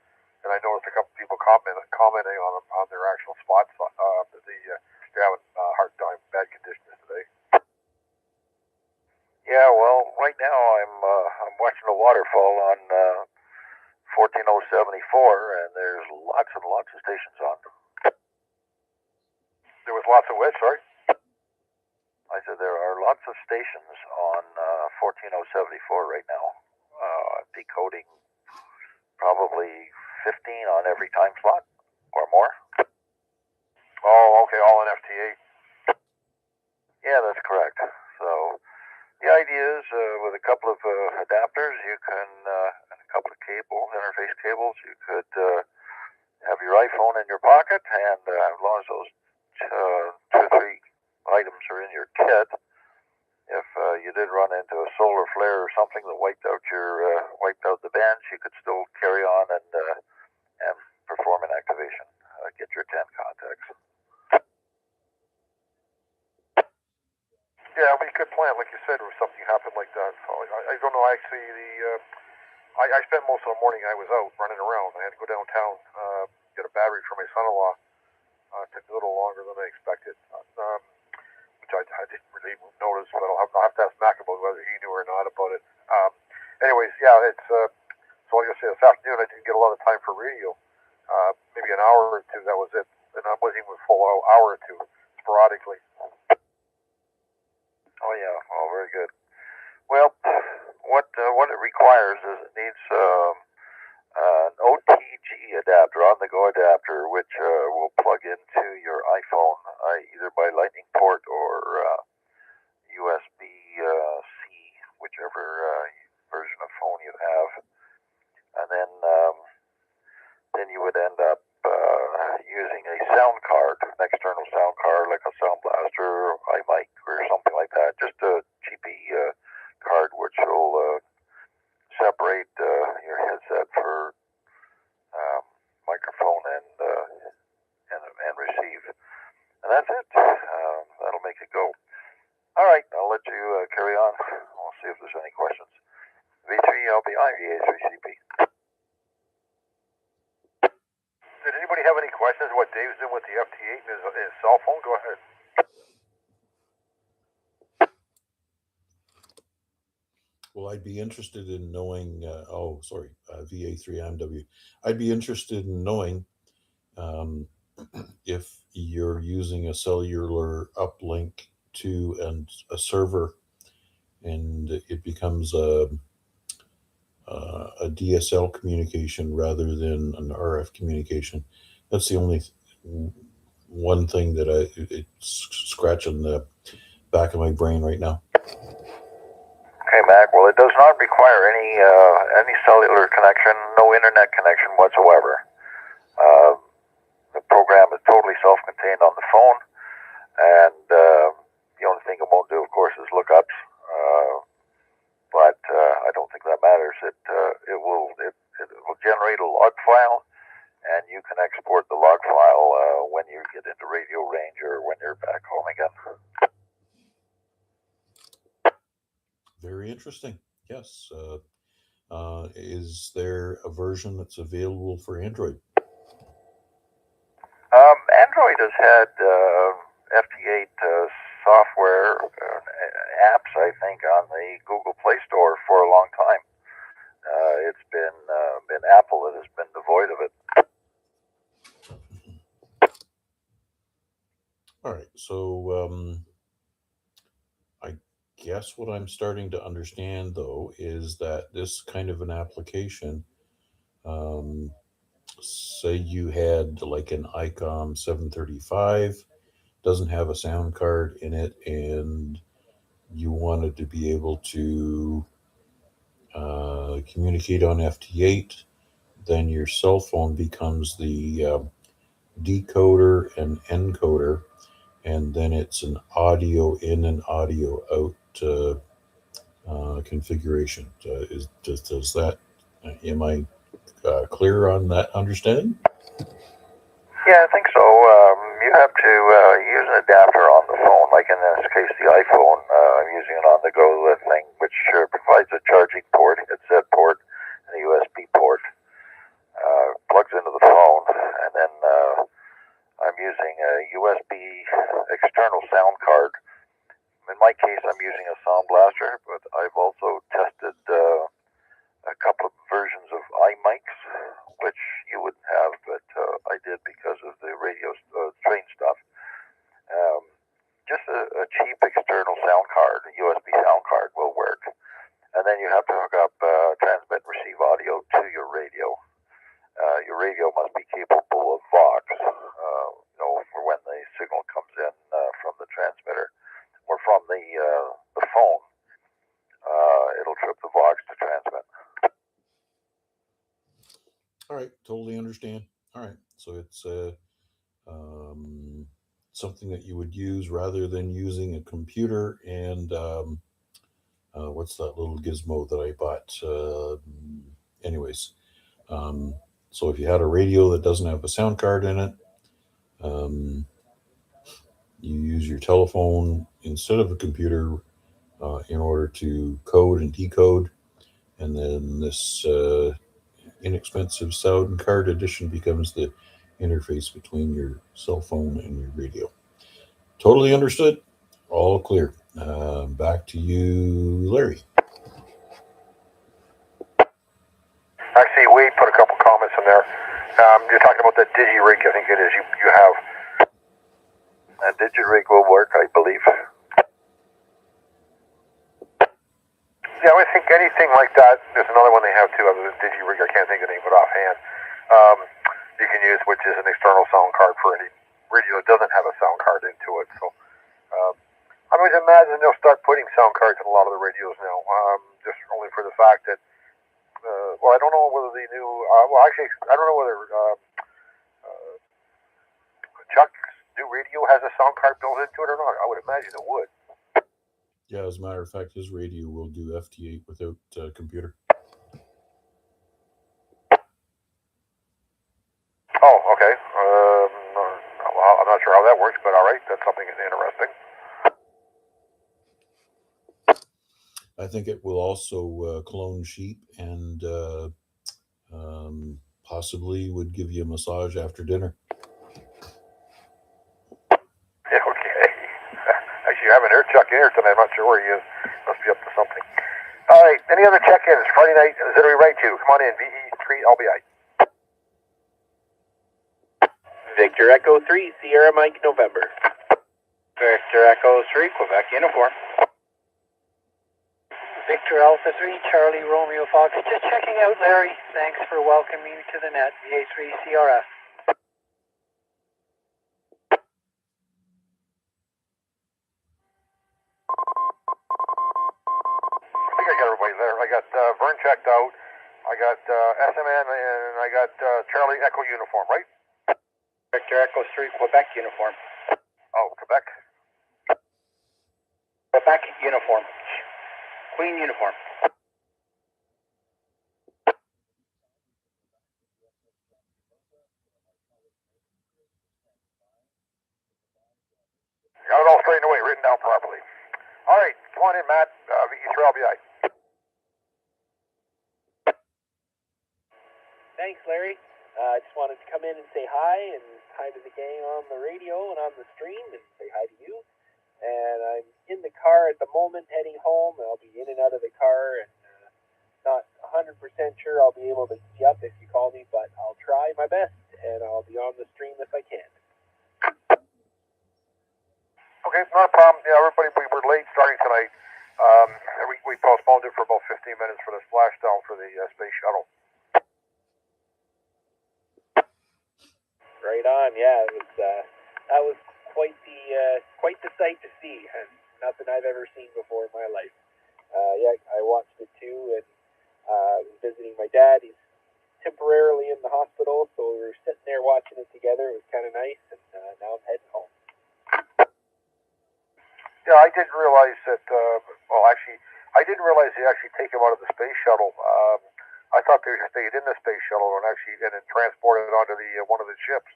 Speaker 5: and I noticed a couple people commenting on their actual spots that they're having a hard time, bad conditions today. Yeah, well, right now I'm watching a waterfall on 14074, and there's lots and lots of stations on. There was lots of what, sorry? I said there are lots of stations on 14074 right now, decoding probably 15 on every time slot or more. Oh, okay, all in FT8. Yeah, that's correct. So the idea is with a couple of adapters, you can, and a couple of interface cables, you could have your iPhone in your pocket, and as long as those 2 or 3 items are in your kit, if you did run into a solar flare or something that wiped out the bands, you could still carry on and perform an activation, get your 10 contacts. Yeah, we could plan, like you said, if something happened like that. So I don't know, actually, I spent most of the morning I was out running around. I had to go downtown, get a battery for my son-in-law. It took a little longer than I expected. he noticed, but I'll have to ask Mac about whether he knew or not about it. Anyways, yeah, it's so like I say, this afternoon I didn't get a lot of time for radio. Maybe an hour or two, that was it. And that wasn't even a full hour or two, sporadically. Oh yeah, oh very good. Well, what it requires is it needs an OTG adapter, on-the-go adapter, which will plug into your iPhone either by Lightning port or USB-C, whichever version of phone you have, and then you would end up using a sound card, an external sound card like a Sound Blaster, iMic, or something like that, just a cheapy card which will separate your headset for microphone and receive, and that's it. That'll make it go. All right, I'll let you carry on. We'll see if there's any questions. V3LBI, VA3CP. Did anybody have any questions? What Dave's doing with the FT8 and his cell phone? Go ahead.
Speaker 1: Well, I'd be interested in knowing, VA3IMW. I'd be interested in knowing if you're using a cellular uplink to a server and it becomes a DSL communication rather than an RF communication. That's the only one thing that it's scratching the back of my brain right now.
Speaker 5: Okay, Mac. Well, it does not require any cellular connection, no internet connection whatsoever. The program is totally self-contained on the phone, and the only thing it won't do, of course, is lookups. But I don't think that matters. It will generate a log file, and you can export the log file when you get into radio range or when you're back home again.
Speaker 1: Very interesting. Yes. Is there a version that's available for Android?
Speaker 5: Android has had FT8 software apps, I think, on the Google Play Store for a long time. It's been Apple that has been devoid of it.
Speaker 1: All right. So I guess what I'm starting to understand, though, is that this kind of an application, say you had like an ICOM 735, doesn't have a sound card in it, and you wanted to be able to communicate on FT8, then your cell phone becomes the decoder and encoder, and then it's an audio in and audio out configuration. Does that, am I clear on that understanding?
Speaker 5: Yeah, I think so. You have to use an adapter on the phone, like in this case the iPhone. I'm using an on-the-go thing, which provides a charging port, headset port, and a USB port. Plugs into the phone, and then I'm using a USB external sound card. In my case, I'm using a Sound Blaster, but I've also tested a couple of versions of iMics, which you wouldn't have, but I did because of the radio train stuff. Just a cheap external sound card, a USB sound card will work. And then you have to hook up transmit and receive audio to your radio. Your radio must be capable of Vox, for when the signal comes in from the transmitter or from the phone. It'll trip the Vox to transmit.
Speaker 1: All right, totally understand. All right, so it's something that you would use rather than using a computer and what's that little gizmo that I bought? Anyways, so if you had a radio that doesn't have a sound card in it, you use your telephone instead of a computer in order to code and decode, and then this inexpensive sound card edition becomes the interface between your cell phone and your radio. Totally understood. All clear. Back to you, Larry.
Speaker 5: Actually, Wade put a couple comments in there. You're talking about the digi-rig, I think it is, you have. That digi-rig will work, I believe. Yeah, I think anything like that, there's another one they have too, other than digi-rig, I can't think of the name of it offhand. You can use, which is an external sound card for any radio that doesn't have a sound card into it. So, I would imagine they'll start putting sound cards in a lot of the radios now, just only for the fact that, well, I don't know whether the new, well, actually, I don't know whether Chuck's new radio has a sound card built into it or not. I would imagine it would.
Speaker 1: Yeah, as a matter of fact, his radio will do FT8 without computer.
Speaker 5: Oh, okay. Well, I'm not sure how that works, but all right, that's something interesting.
Speaker 1: I think it will also clone sheep and possibly would give you a massage after dinner.
Speaker 5: Yeah, okay. Actually, I haven't heard Chuck in here tonight. I'm not sure where he is. Must be up to something. All right, any other check-ins? Friday night, ZOE Ragchew. Come on in, VA3IMW.
Speaker 9: Victor Echo 3, Sierra Mike November. Victor Echo 3, Quebec uniform.
Speaker 6: Victor Alpha 3, Charlie Romeo Fox. Just checking out, Larry. Thanks for welcoming me to the net. VA3 CRF.
Speaker 5: I think I got everybody there. I got Vern checked out. I got SMN, and I got Charlie Echo uniform, right?
Speaker 9: Victor Echo 3, Quebec uniform.
Speaker 5: Oh, Quebec.
Speaker 9: Quebec uniform. Queen uniform.
Speaker 5: Got it all straightened away, written down properly. All right, come on in, Matt. VE3LBI.
Speaker 9: Thanks, Larry. I just wanted to come in and say hi to the gang on the radio and on the stream and say hi to you. And I'm in the car at the moment heading home. I'll be in and out of the car and not 100% sure I'll be able to get up if you call me, but I'll try my best and I'll be on the stream if I can.
Speaker 5: Okay, not a problem. Yeah, everybody, we were late starting tonight. We postponed it for about 15 minutes for the splashdown for the space shuttle.
Speaker 9: Right on, yeah. It was that was quite the sight to see, and nothing I've ever seen before in my life. Yeah, I watched it too, and I was visiting my dad. He's temporarily in the hospital, so we were sitting there watching it together. It was kind of nice, and now I'm heading home.
Speaker 5: Yeah, I didn't realize that. Well, actually, I didn't realize they actually take him out of the space shuttle. I thought they stayed in the space shuttle and then transported onto the one of the ships.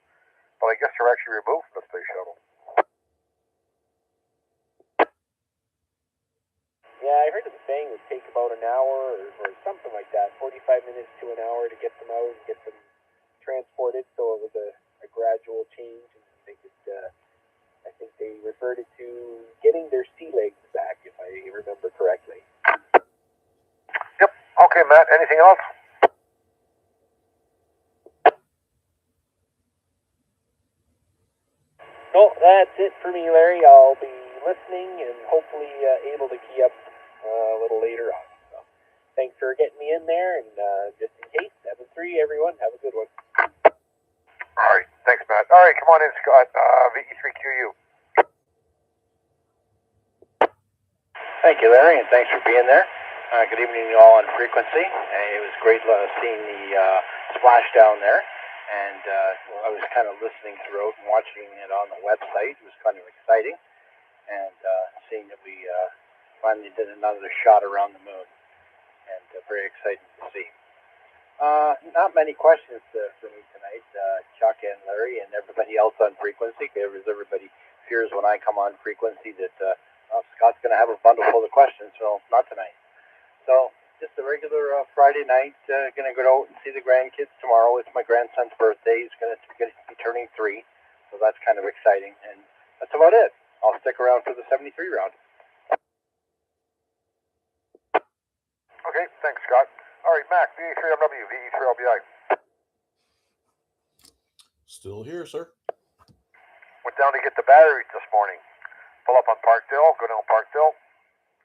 Speaker 5: But I guess they're actually removed from the space shuttle.
Speaker 9: Yeah, I heard them saying it would take about an hour or something like that, 45 minutes to an hour to get them out and get them transported. So it was a gradual change, and they could. I think they referred it to getting their sea legs back, if I remember correctly.
Speaker 5: Yep. Okay, Matt. Anything else?
Speaker 9: No, that's it for me, Larry. I'll be listening and hopefully able to key up a little later on. So, thanks for getting me in there, and just in case, 7-3, everyone. Have a good one.
Speaker 5: All right. Thanks, Matt. All right, come on in, Scott. VE3QU.
Speaker 9: Thank you, Larry, and thanks for being there. Good evening to all on frequency. It was great seeing the splashdown there, and I was kind of listening throughout and watching it on the website. It was kind of exciting, and seeing that we finally did another shot around the moon, and very exciting to see. Not many questions for me tonight, Chuck and Larry and everybody else on frequency, because everybody fears when I come on frequency that Scott's going to have a bundle full of questions, so not tonight. So just a regular Friday night, going to go out and see the grandkids tomorrow. It's my grandson's birthday. He's going to be turning 3, so that's kind of exciting. And that's about it. I'll stick around for the 73 round.
Speaker 5: Okay, thanks, Scott. All right, Mac, VA3IMW, VA3LBI.
Speaker 1: Still here, sir.
Speaker 5: Went down to get the batteries this morning. Pull up on Parkdale, go down Parkdale.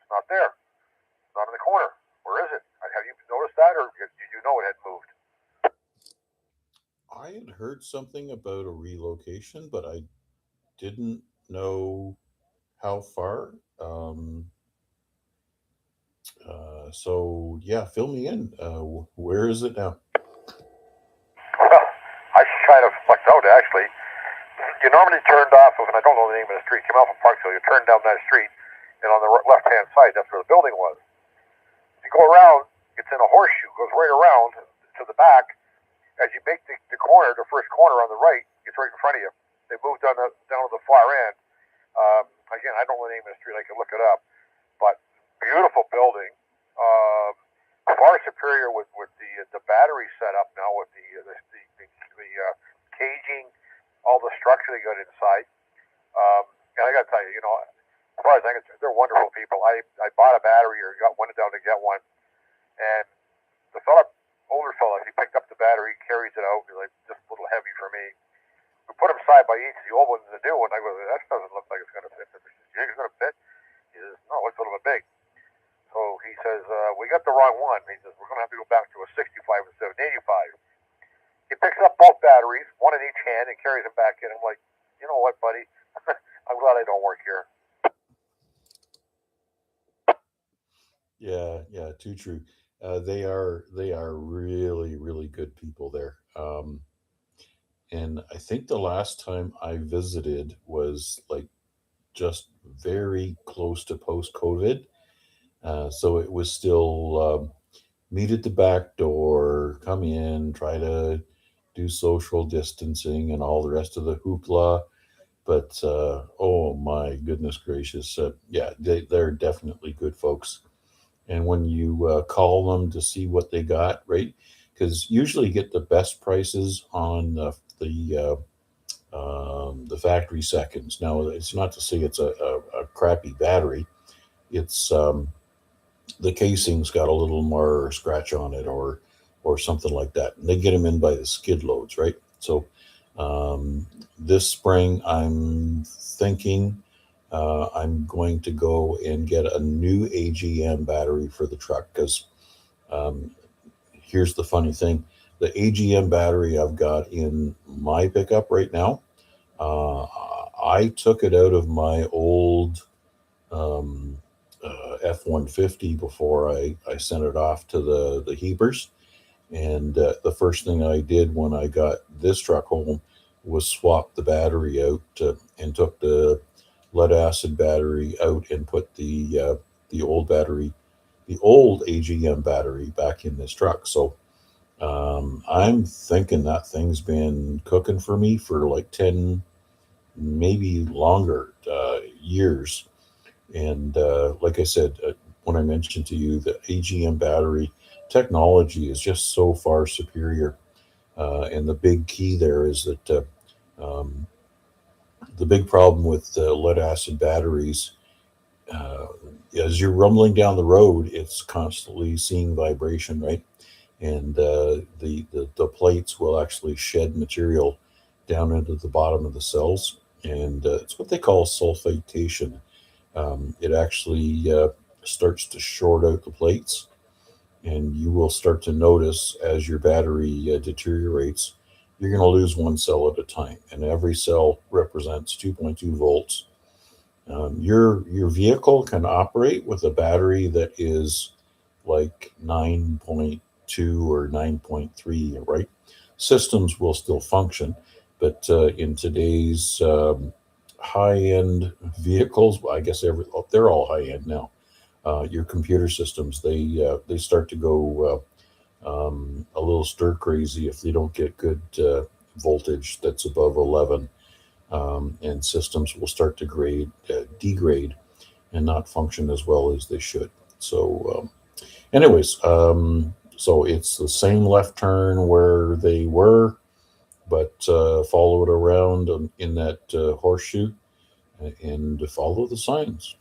Speaker 5: It's not there. It's not in the corner. Where is it? Have you noticed that, or did you know it had moved?
Speaker 1: I had heard something about a relocation, but I didn't know how far. So yeah, fill me in. Where is it now?
Speaker 5: Well, I should try to flex out, actually. You normally turned off of, and I don't know the name of the street, came off of Parkdale, you turn down that street, and on the left-hand side, that's where the building was. You go around, it's in a horseshoe, goes right around to the back. As you make the corner, the first corner on the right, it's right in front of you. They moved down to the far end. Again, I don't know the name of the street, I can look it up. But beautiful building. Far superior with the battery setup now, with the caging, all the structure they got inside. And I got to tell you, as far as I can, they're wonderful people. I bought a battery, or went down to get one, and the older fella, he picked up the battery, carries it out. He's like, just a little heavy for me. We put them side by each, the old one and the new one. I go, that doesn't look like it's going to fit. You think it's going to fit? He says, no, it's a little bit big. So he says, we got the wrong one. He says, we're going to have to go back to a 65 instead of an 85. He picks up both batteries, one in each hand, and carries them back in. I'm like, you know what, buddy? I'm glad I don't work here.
Speaker 1: Yeah, too true. They are really, really good people there. And I think the last time I visited was like just very close to post-COVID. So it was still meet at the back door, come in, try to do social distancing and all the rest of the hoopla. But oh my goodness gracious, yeah, they're definitely good folks. And when you call them to see what they got, right? Because usually you get the best prices on the factory seconds. Now, it's not to say it's a crappy battery. It's the casing's got a little more scratch on it, or something like that. And they get them in by the skid loads, right? So this spring, I'm thinking I'm going to go and get a new AGM battery for the truck, because here's the funny thing. The AGM battery I've got in my pickup right now, I took it out of my old F-150 before I sent it off to the Hebers. And the first thing I did when I got this truck home was swap the battery out and took the lead acid battery out and put the old battery, the old AGM battery, back in this truck. So I'm thinking that thing's been cooking for me for like 10, maybe longer years. And like I said, when I mentioned to you, the AGM battery technology is just so far superior. And the big key there is that the big problem with lead acid batteries, as you're rumbling down the road, it's constantly seeing vibration, right? And the plates will actually shed material down into the bottom of the cells, and it's what they call sulfatation. It actually starts to short out the plates, and you will start to notice as your battery deteriorates, you're going to lose one cell at a time, and every cell represents 2.2 volts. Your vehicle can operate with a battery that is like 9.2 or 9.3, right? Systems will still function, but in today's high-end vehicles, I guess they're all high-end now. Your computer systems, they start to go a little stir crazy if they don't get good voltage that's above 11, and systems will start to degrade and not function as well as they should. So anyways, so it's the same left turn where they were, but follow it around in that horseshoe and follow the signs.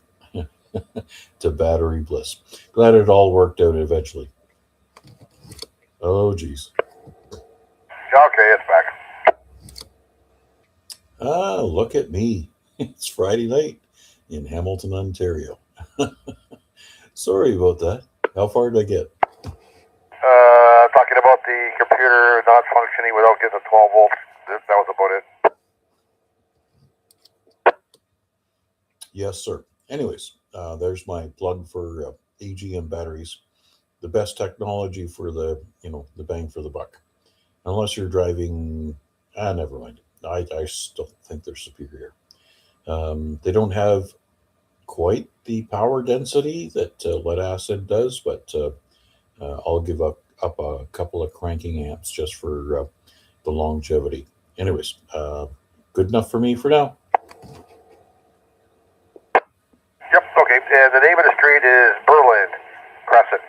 Speaker 1: to battery bliss. Glad it all worked out eventually. Oh, geez.
Speaker 5: Okay, it's back.
Speaker 1: Ah, look at me. It's Friday night in Hamilton, Ontario. Sorry about that. How far did I get?
Speaker 5: Talking about the computer not functioning without getting the 12 volts. That was about it.
Speaker 1: Yes, sir. Anyways, there's my plug for AGM batteries. The best technology for the bang for the buck. Unless you're driving, never mind. I still think they're superior. They don't have quite the power density that lead acid does, but I'll give up a couple of cranking amps just for the longevity. Anyways, good enough for me for now.
Speaker 5: Yep, okay. The name of the street is Berlin Crescent.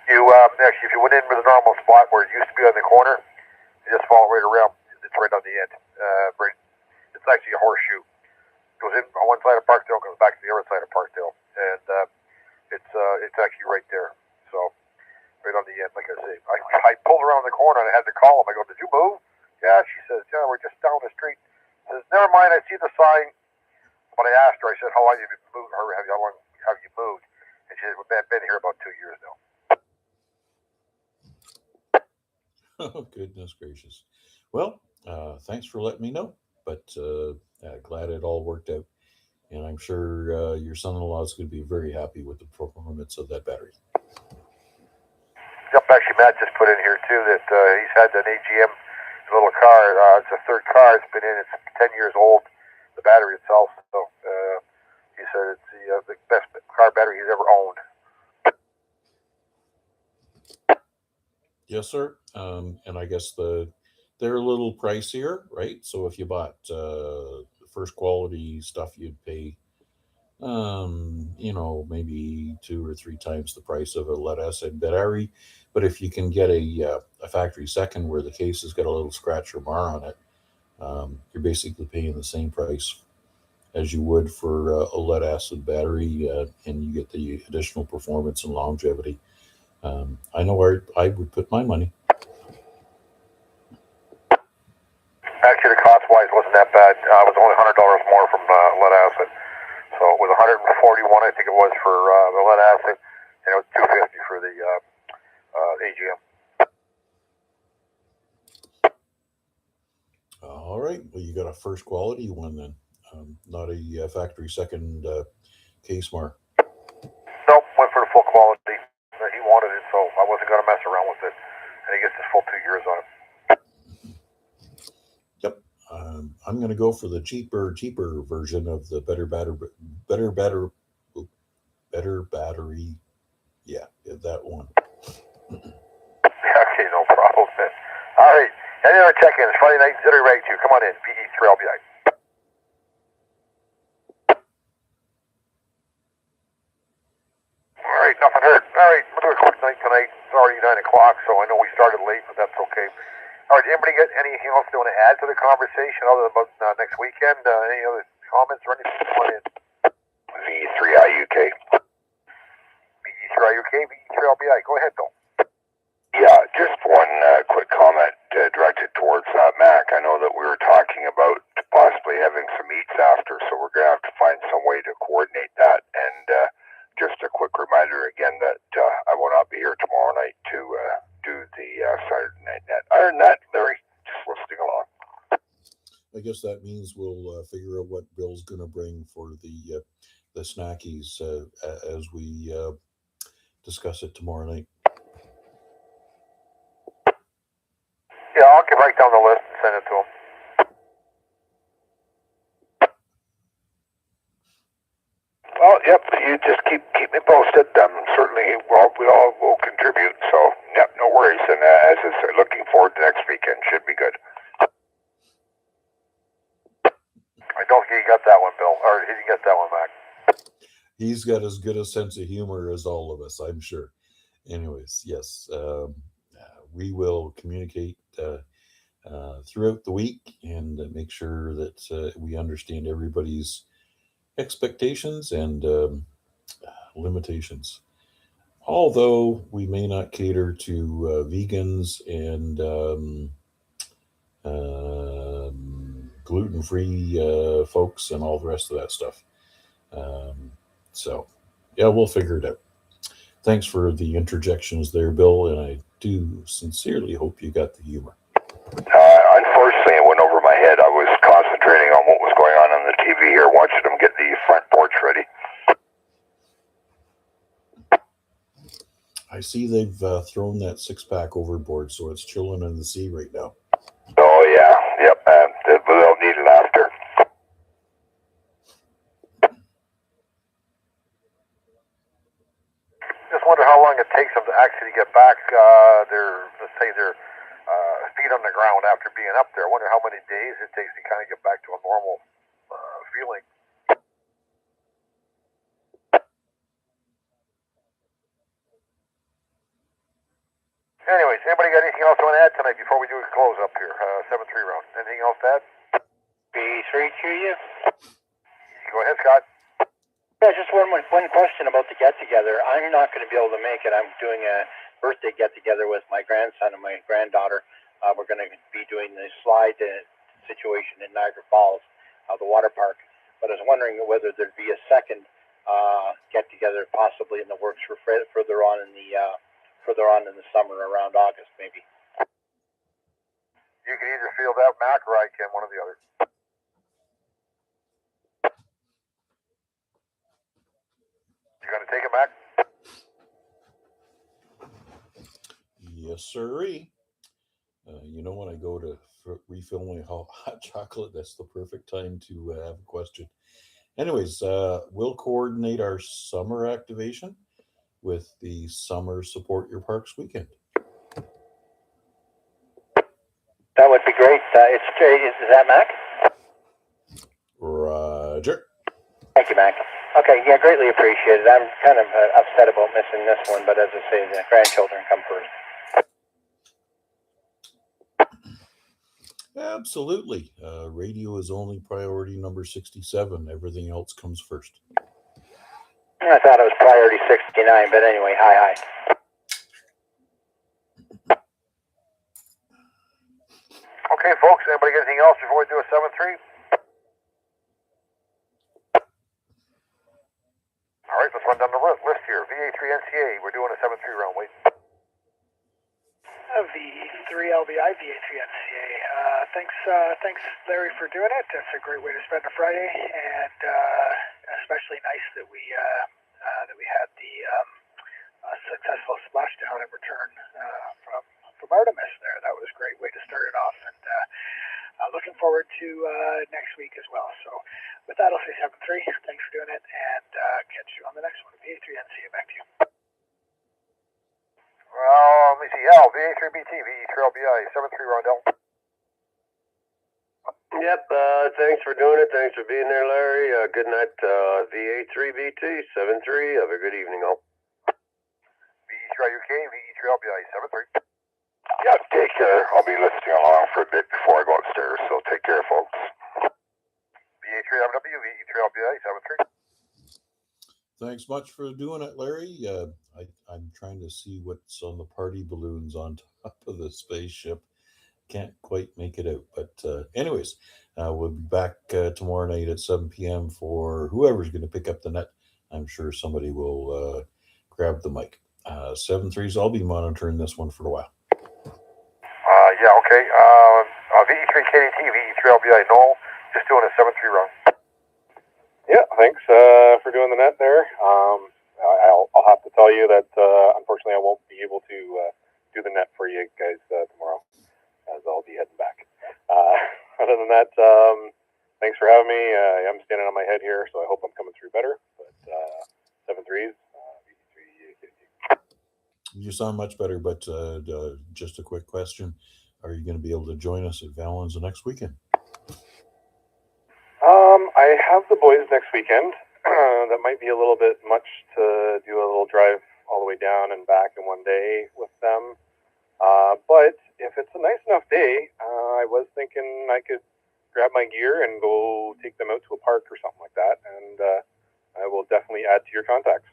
Speaker 5: You actually, if you went in with a normal spot where it used to be on the corner, you just follow right around. It's right on the end. Right. It's actually a horseshoe. It goes in on one side of Parkdale, goes back to the other side of Parkdale, and it's actually right there. So right on the end, like I say. I pulled around the corner and I had to call him. I go, "Did you move?" Yeah, she says, "Yeah, we're just down the street." Says, "Never mind, I see the sign." When I asked her, I said, "How long have you moved? How long have you moved?" And she said, "We've been here about 2 years now."
Speaker 1: Oh, goodness gracious. Well, thanks for letting me know, but glad it all worked out. And I'm sure your son-in-law is going to be very happy with the performance of that battery.
Speaker 5: Yep, actually, Matt just put in here, too, that he's had an AGM little car. It's a third car. It's been in. It's 10 years old, the battery itself. So he said it's the best car battery he's ever owned.
Speaker 1: Yes, sir. And I guess they're a little pricier, right? So if you bought first quality stuff, you'd pay, maybe 2 or 3 times the price of a lead acid battery. But if you can get a factory second where the case has got a little scratch or bar on it, you're basically paying the same price as you would for a lead acid battery, and you get the additional performance and longevity. I know where I would put my money.
Speaker 5: Actually, the cost-wise wasn't that bad. It was only $100 more from lead acid. So it was 141, I think it was, for the lead acid, and it was 250 for the AGM.
Speaker 1: All right. Well, you got a first quality one then, not a factory second case mark.
Speaker 5: Nope, went for the full quality. He wanted it, so I wasn't going to mess around with it. And he gets his full 2 years on it.
Speaker 1: Yep. I'm going to go for the cheaper version of the better battery. Yeah, that one.
Speaker 5: Okay, no problem. All right. Any other check-ins? Friday night, ZOE Ragchew. Come on in. VA3IMW. All right, nothing heard. All right, we'll do a quick night tonight. It's already 9 o'clock, so I know we started late, but that's okay. All right, anybody get anything else they want to add to the conversation other than about next weekend? Any other comments or anything? Come on in. V3IUK. V3IUK, V3LBI. Go ahead, Bill.
Speaker 10: Yeah, just one quick comment directed towards Mac. I know that we were talking about possibly having some eats after, so we're going to have to find some way to coordinate that. And just a quick reminder again that I will not be here tomorrow night to do the Saturday Night Net. Other than that, Larry, just listening along.
Speaker 1: I guess that means we'll figure out what Bill's going to bring for the snackies as we discuss it tomorrow night.
Speaker 5: Yeah, I'll get right down the list and send it to him.
Speaker 10: Well, yep, you just keep me posted. Certainly, we all will contribute. So, yep, no worries. And as I said, looking forward to next weekend. Should be good.
Speaker 5: I don't think he got that one, Bill. Or he didn't get that one back.
Speaker 1: He's got as good a sense of humor as all of us, I'm sure. Anyways, yes, we will communicate throughout the week and make sure that we understand everybody's expectations and limitations. Although we may not cater to vegans and gluten-free folks and all the rest of that stuff. So, yeah, we'll figure it out. Thanks for the interjections there, Bill, and I do sincerely hope you got the humor.
Speaker 10: Unfortunately, it went over my head. I was concentrating on what was going on the TV here, watching them get the front porch ready.
Speaker 1: I see they've thrown that six-pack overboard, so it's chilling in the sea right now.
Speaker 10: Oh, yeah. Yep. They'll need it after.
Speaker 5: Just wonder how long it takes them to actually get back their feet on the ground after being up there. I wonder how many days it takes to kind of get back to a normal feeling. Anyways, anybody got anything else you want to add tonight before we do a close up here? 7-3 round. Anything else to add?
Speaker 9: VA3 to you.
Speaker 5: Go ahead, Scott.
Speaker 9: Yeah, just one question about the get-together. I'm not going to be able to make it. I'm doing a birthday get-together with my grandson and my granddaughter. We're going to be doing the slide situation in Niagara Falls, the water park. But I was wondering whether there'd be a second get-together possibly in the works for further on in the summer, around August, maybe.
Speaker 5: You can either field that, Mac, or I can, one or the other. You going to take it, Mac?
Speaker 1: Yes, sirree. You know, when I go to refill my hot chocolate, that's the perfect time to have a question. Anyways, we'll coordinate our summer activation with the Summer Support Your Parks weekend.
Speaker 9: That would be great. Is that Mac?
Speaker 1: Roger.
Speaker 9: Thank you, Mac. Okay, yeah, greatly appreciated. I'm kind of upset about missing this one, but as I say, the grandchildren come first.
Speaker 1: Absolutely. Radio is only priority number 67. Everything else comes first.
Speaker 9: I thought it was priority 69, but anyway, hi.
Speaker 5: Okay, folks, anybody got anything else before we do a 7-3? All right, let's run down the list here. VA3NCA, we're doing a 7-3 round. Wait.
Speaker 6: V3LBI, VA3NCA. Thanks, Larry, for doing it. That's a great way to spend a Friday, and especially nice that we had the successful splashdown and return from Artemis there. That was a great way to start it off, and looking forward to next week as well. So with that, I'll say 7-3. Thanks for doing it, and catch you on the next one. VA3NCA, back to you.
Speaker 5: Well, let me see. Yeah, VA3BT, VE3LBI, 7-3 Rondell.
Speaker 7: Yep, thanks for doing it. Thanks for being there, Larry. Good night, VA3BT, 7-3. Have a good evening, all.
Speaker 5: VE3UK, VE3LBI, 7-3.
Speaker 10: Yeah, take care. I'll be listening along for a bit before I go upstairs, so take care, folks.
Speaker 5: VA3MW, VE3LBI, 7-3.
Speaker 1: Thanks much for doing it, Larry. I'm trying to see what's on the party balloons on top of the spaceship. Can't quite make it out. But anyways, we'll be back tomorrow night at 7 p.m. for whoever's going to pick up the net. I'm sure somebody will grab the mic. 7-3s, I'll be monitoring this one for a while.
Speaker 5: Yeah, okay. VE3KDT, VE3LBI, Noel, just doing a 7-3 round.
Speaker 8: Yeah, thanks for doing the net there. I'll have to tell you that unfortunately I won't be able to do the net for you guys tomorrow, as I'll be heading back. Other than that, thanks for having me. I'm standing on my head here, so I hope I'm coming through better. But 7-3s,
Speaker 1: You sound much better, but just a quick question. Are you going to be able to join us at Valens the next weekend?
Speaker 8: I have the boys next weekend. That might be a little bit much to do a little drive all the way down and back in one day with them. But if it's a nice enough day, I was thinking I could grab my gear and go take them out to a park or something like that. And I will definitely add to your contacts.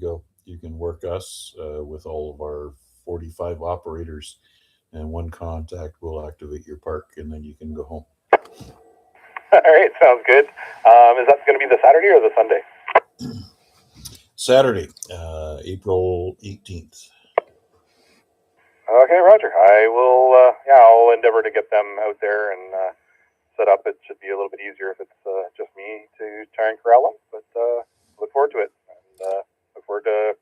Speaker 1: go. You can work us with all of our 45 operators, and one contact will activate your park, and then you can go home.
Speaker 8: All right, sounds good. Is that going to be the Saturday or the Sunday?
Speaker 1: Saturday, April 18th.
Speaker 8: Okay, Roger. I will. I'll endeavor to get them out there and set up. It should be a little bit easier if it's just me to try and corral them. But look forward to it, and look forward to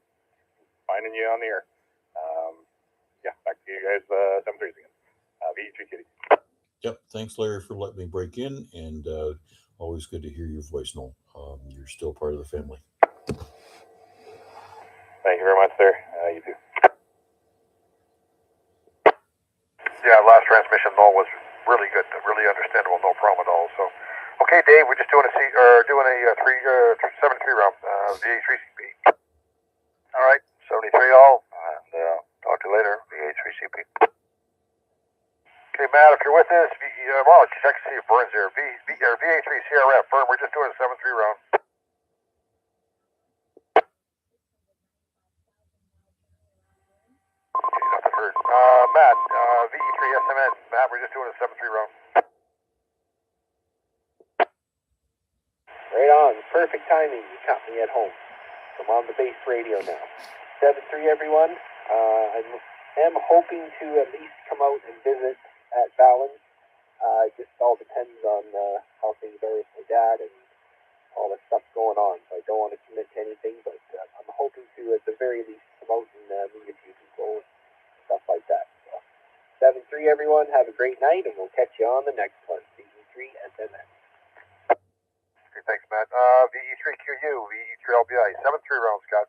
Speaker 8: finding you on the air. Back to you guys. 7:30 again. VA3 Kitty.
Speaker 1: Yep. Thanks, Larry, for letting me break in, and always good to hear your voice, Noel. You're still part of the family.
Speaker 8: Thank you very much, sir. You too.
Speaker 5: Yeah, last transmission, Noel, was really good, really understandable, no problem at all. So, okay, Dave, we're just doing a 73 round, VA3CP. All right, 73 all, and talk to you later, VA3CP. Okay, Matt, if you're with us, check to see if Vern's there. VA3CRF, Vern, we're just doing a 7-3 round. Okay, nothing heard. Matt, VE3SMN, Matt, we're just doing a 7-3 round.
Speaker 9: Right on. Perfect timing. You caught me at home. I'm on the base radio now. 7-3, everyone. I am hoping to at least come out and visit at Fallon. It just all depends on how things are with my dad and all the stuff going on. So I don't want to commit to anything, but I'm hoping to, at the very least, come out and meet a few people and stuff like that. So 7-3, everyone. Have a great night, and we'll catch you on the next one. VE3 SMS.
Speaker 5: Okay, thanks, Matt. VE3QU, VE3LBI, 7-3 round, Scott.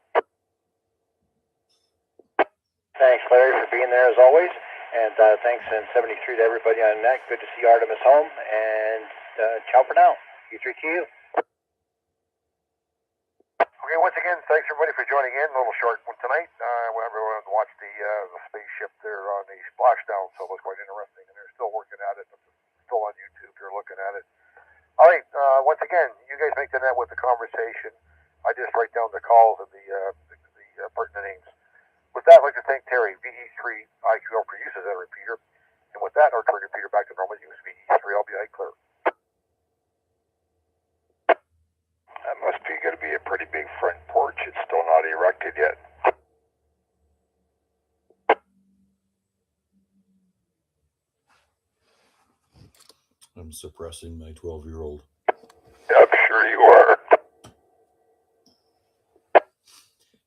Speaker 9: Thanks, Larry, for being there as always. And thanks in 73 to everybody on net. Good to see Artemis home. And ciao for now. VE3QU.
Speaker 5: Okay, once again, thanks everybody for joining in. A little short one tonight. Everyone watched the spaceship there on the splashdown, so it was quite interesting. And they're still working at it. It's still on YouTube if you're looking at it. All right, once again, you guys make the net with the conversation. I just write down the calls and the pertinent names. With that, I'd like to thank Terry, VE3IQL produces that repeater. And with that, I'll turn the repeater back to normal use, VE3LBI clear.
Speaker 10: That must be going to be a pretty big front porch. It's still not erected yet.
Speaker 1: I'm suppressing my 12-year-old.
Speaker 10: I'm sure you are.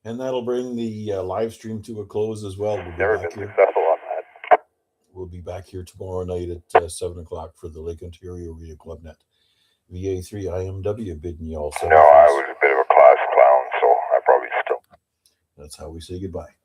Speaker 1: And that'll bring the live stream to a close as well.
Speaker 8: Never been successful on that.
Speaker 1: We'll be back here tomorrow night at 7 o'clock for the Lake Ontario Radio Club Net. VA3IMW bidding you all.
Speaker 10: No, I was a bit of a class clown, so I probably still.
Speaker 1: That's how we say goodbye.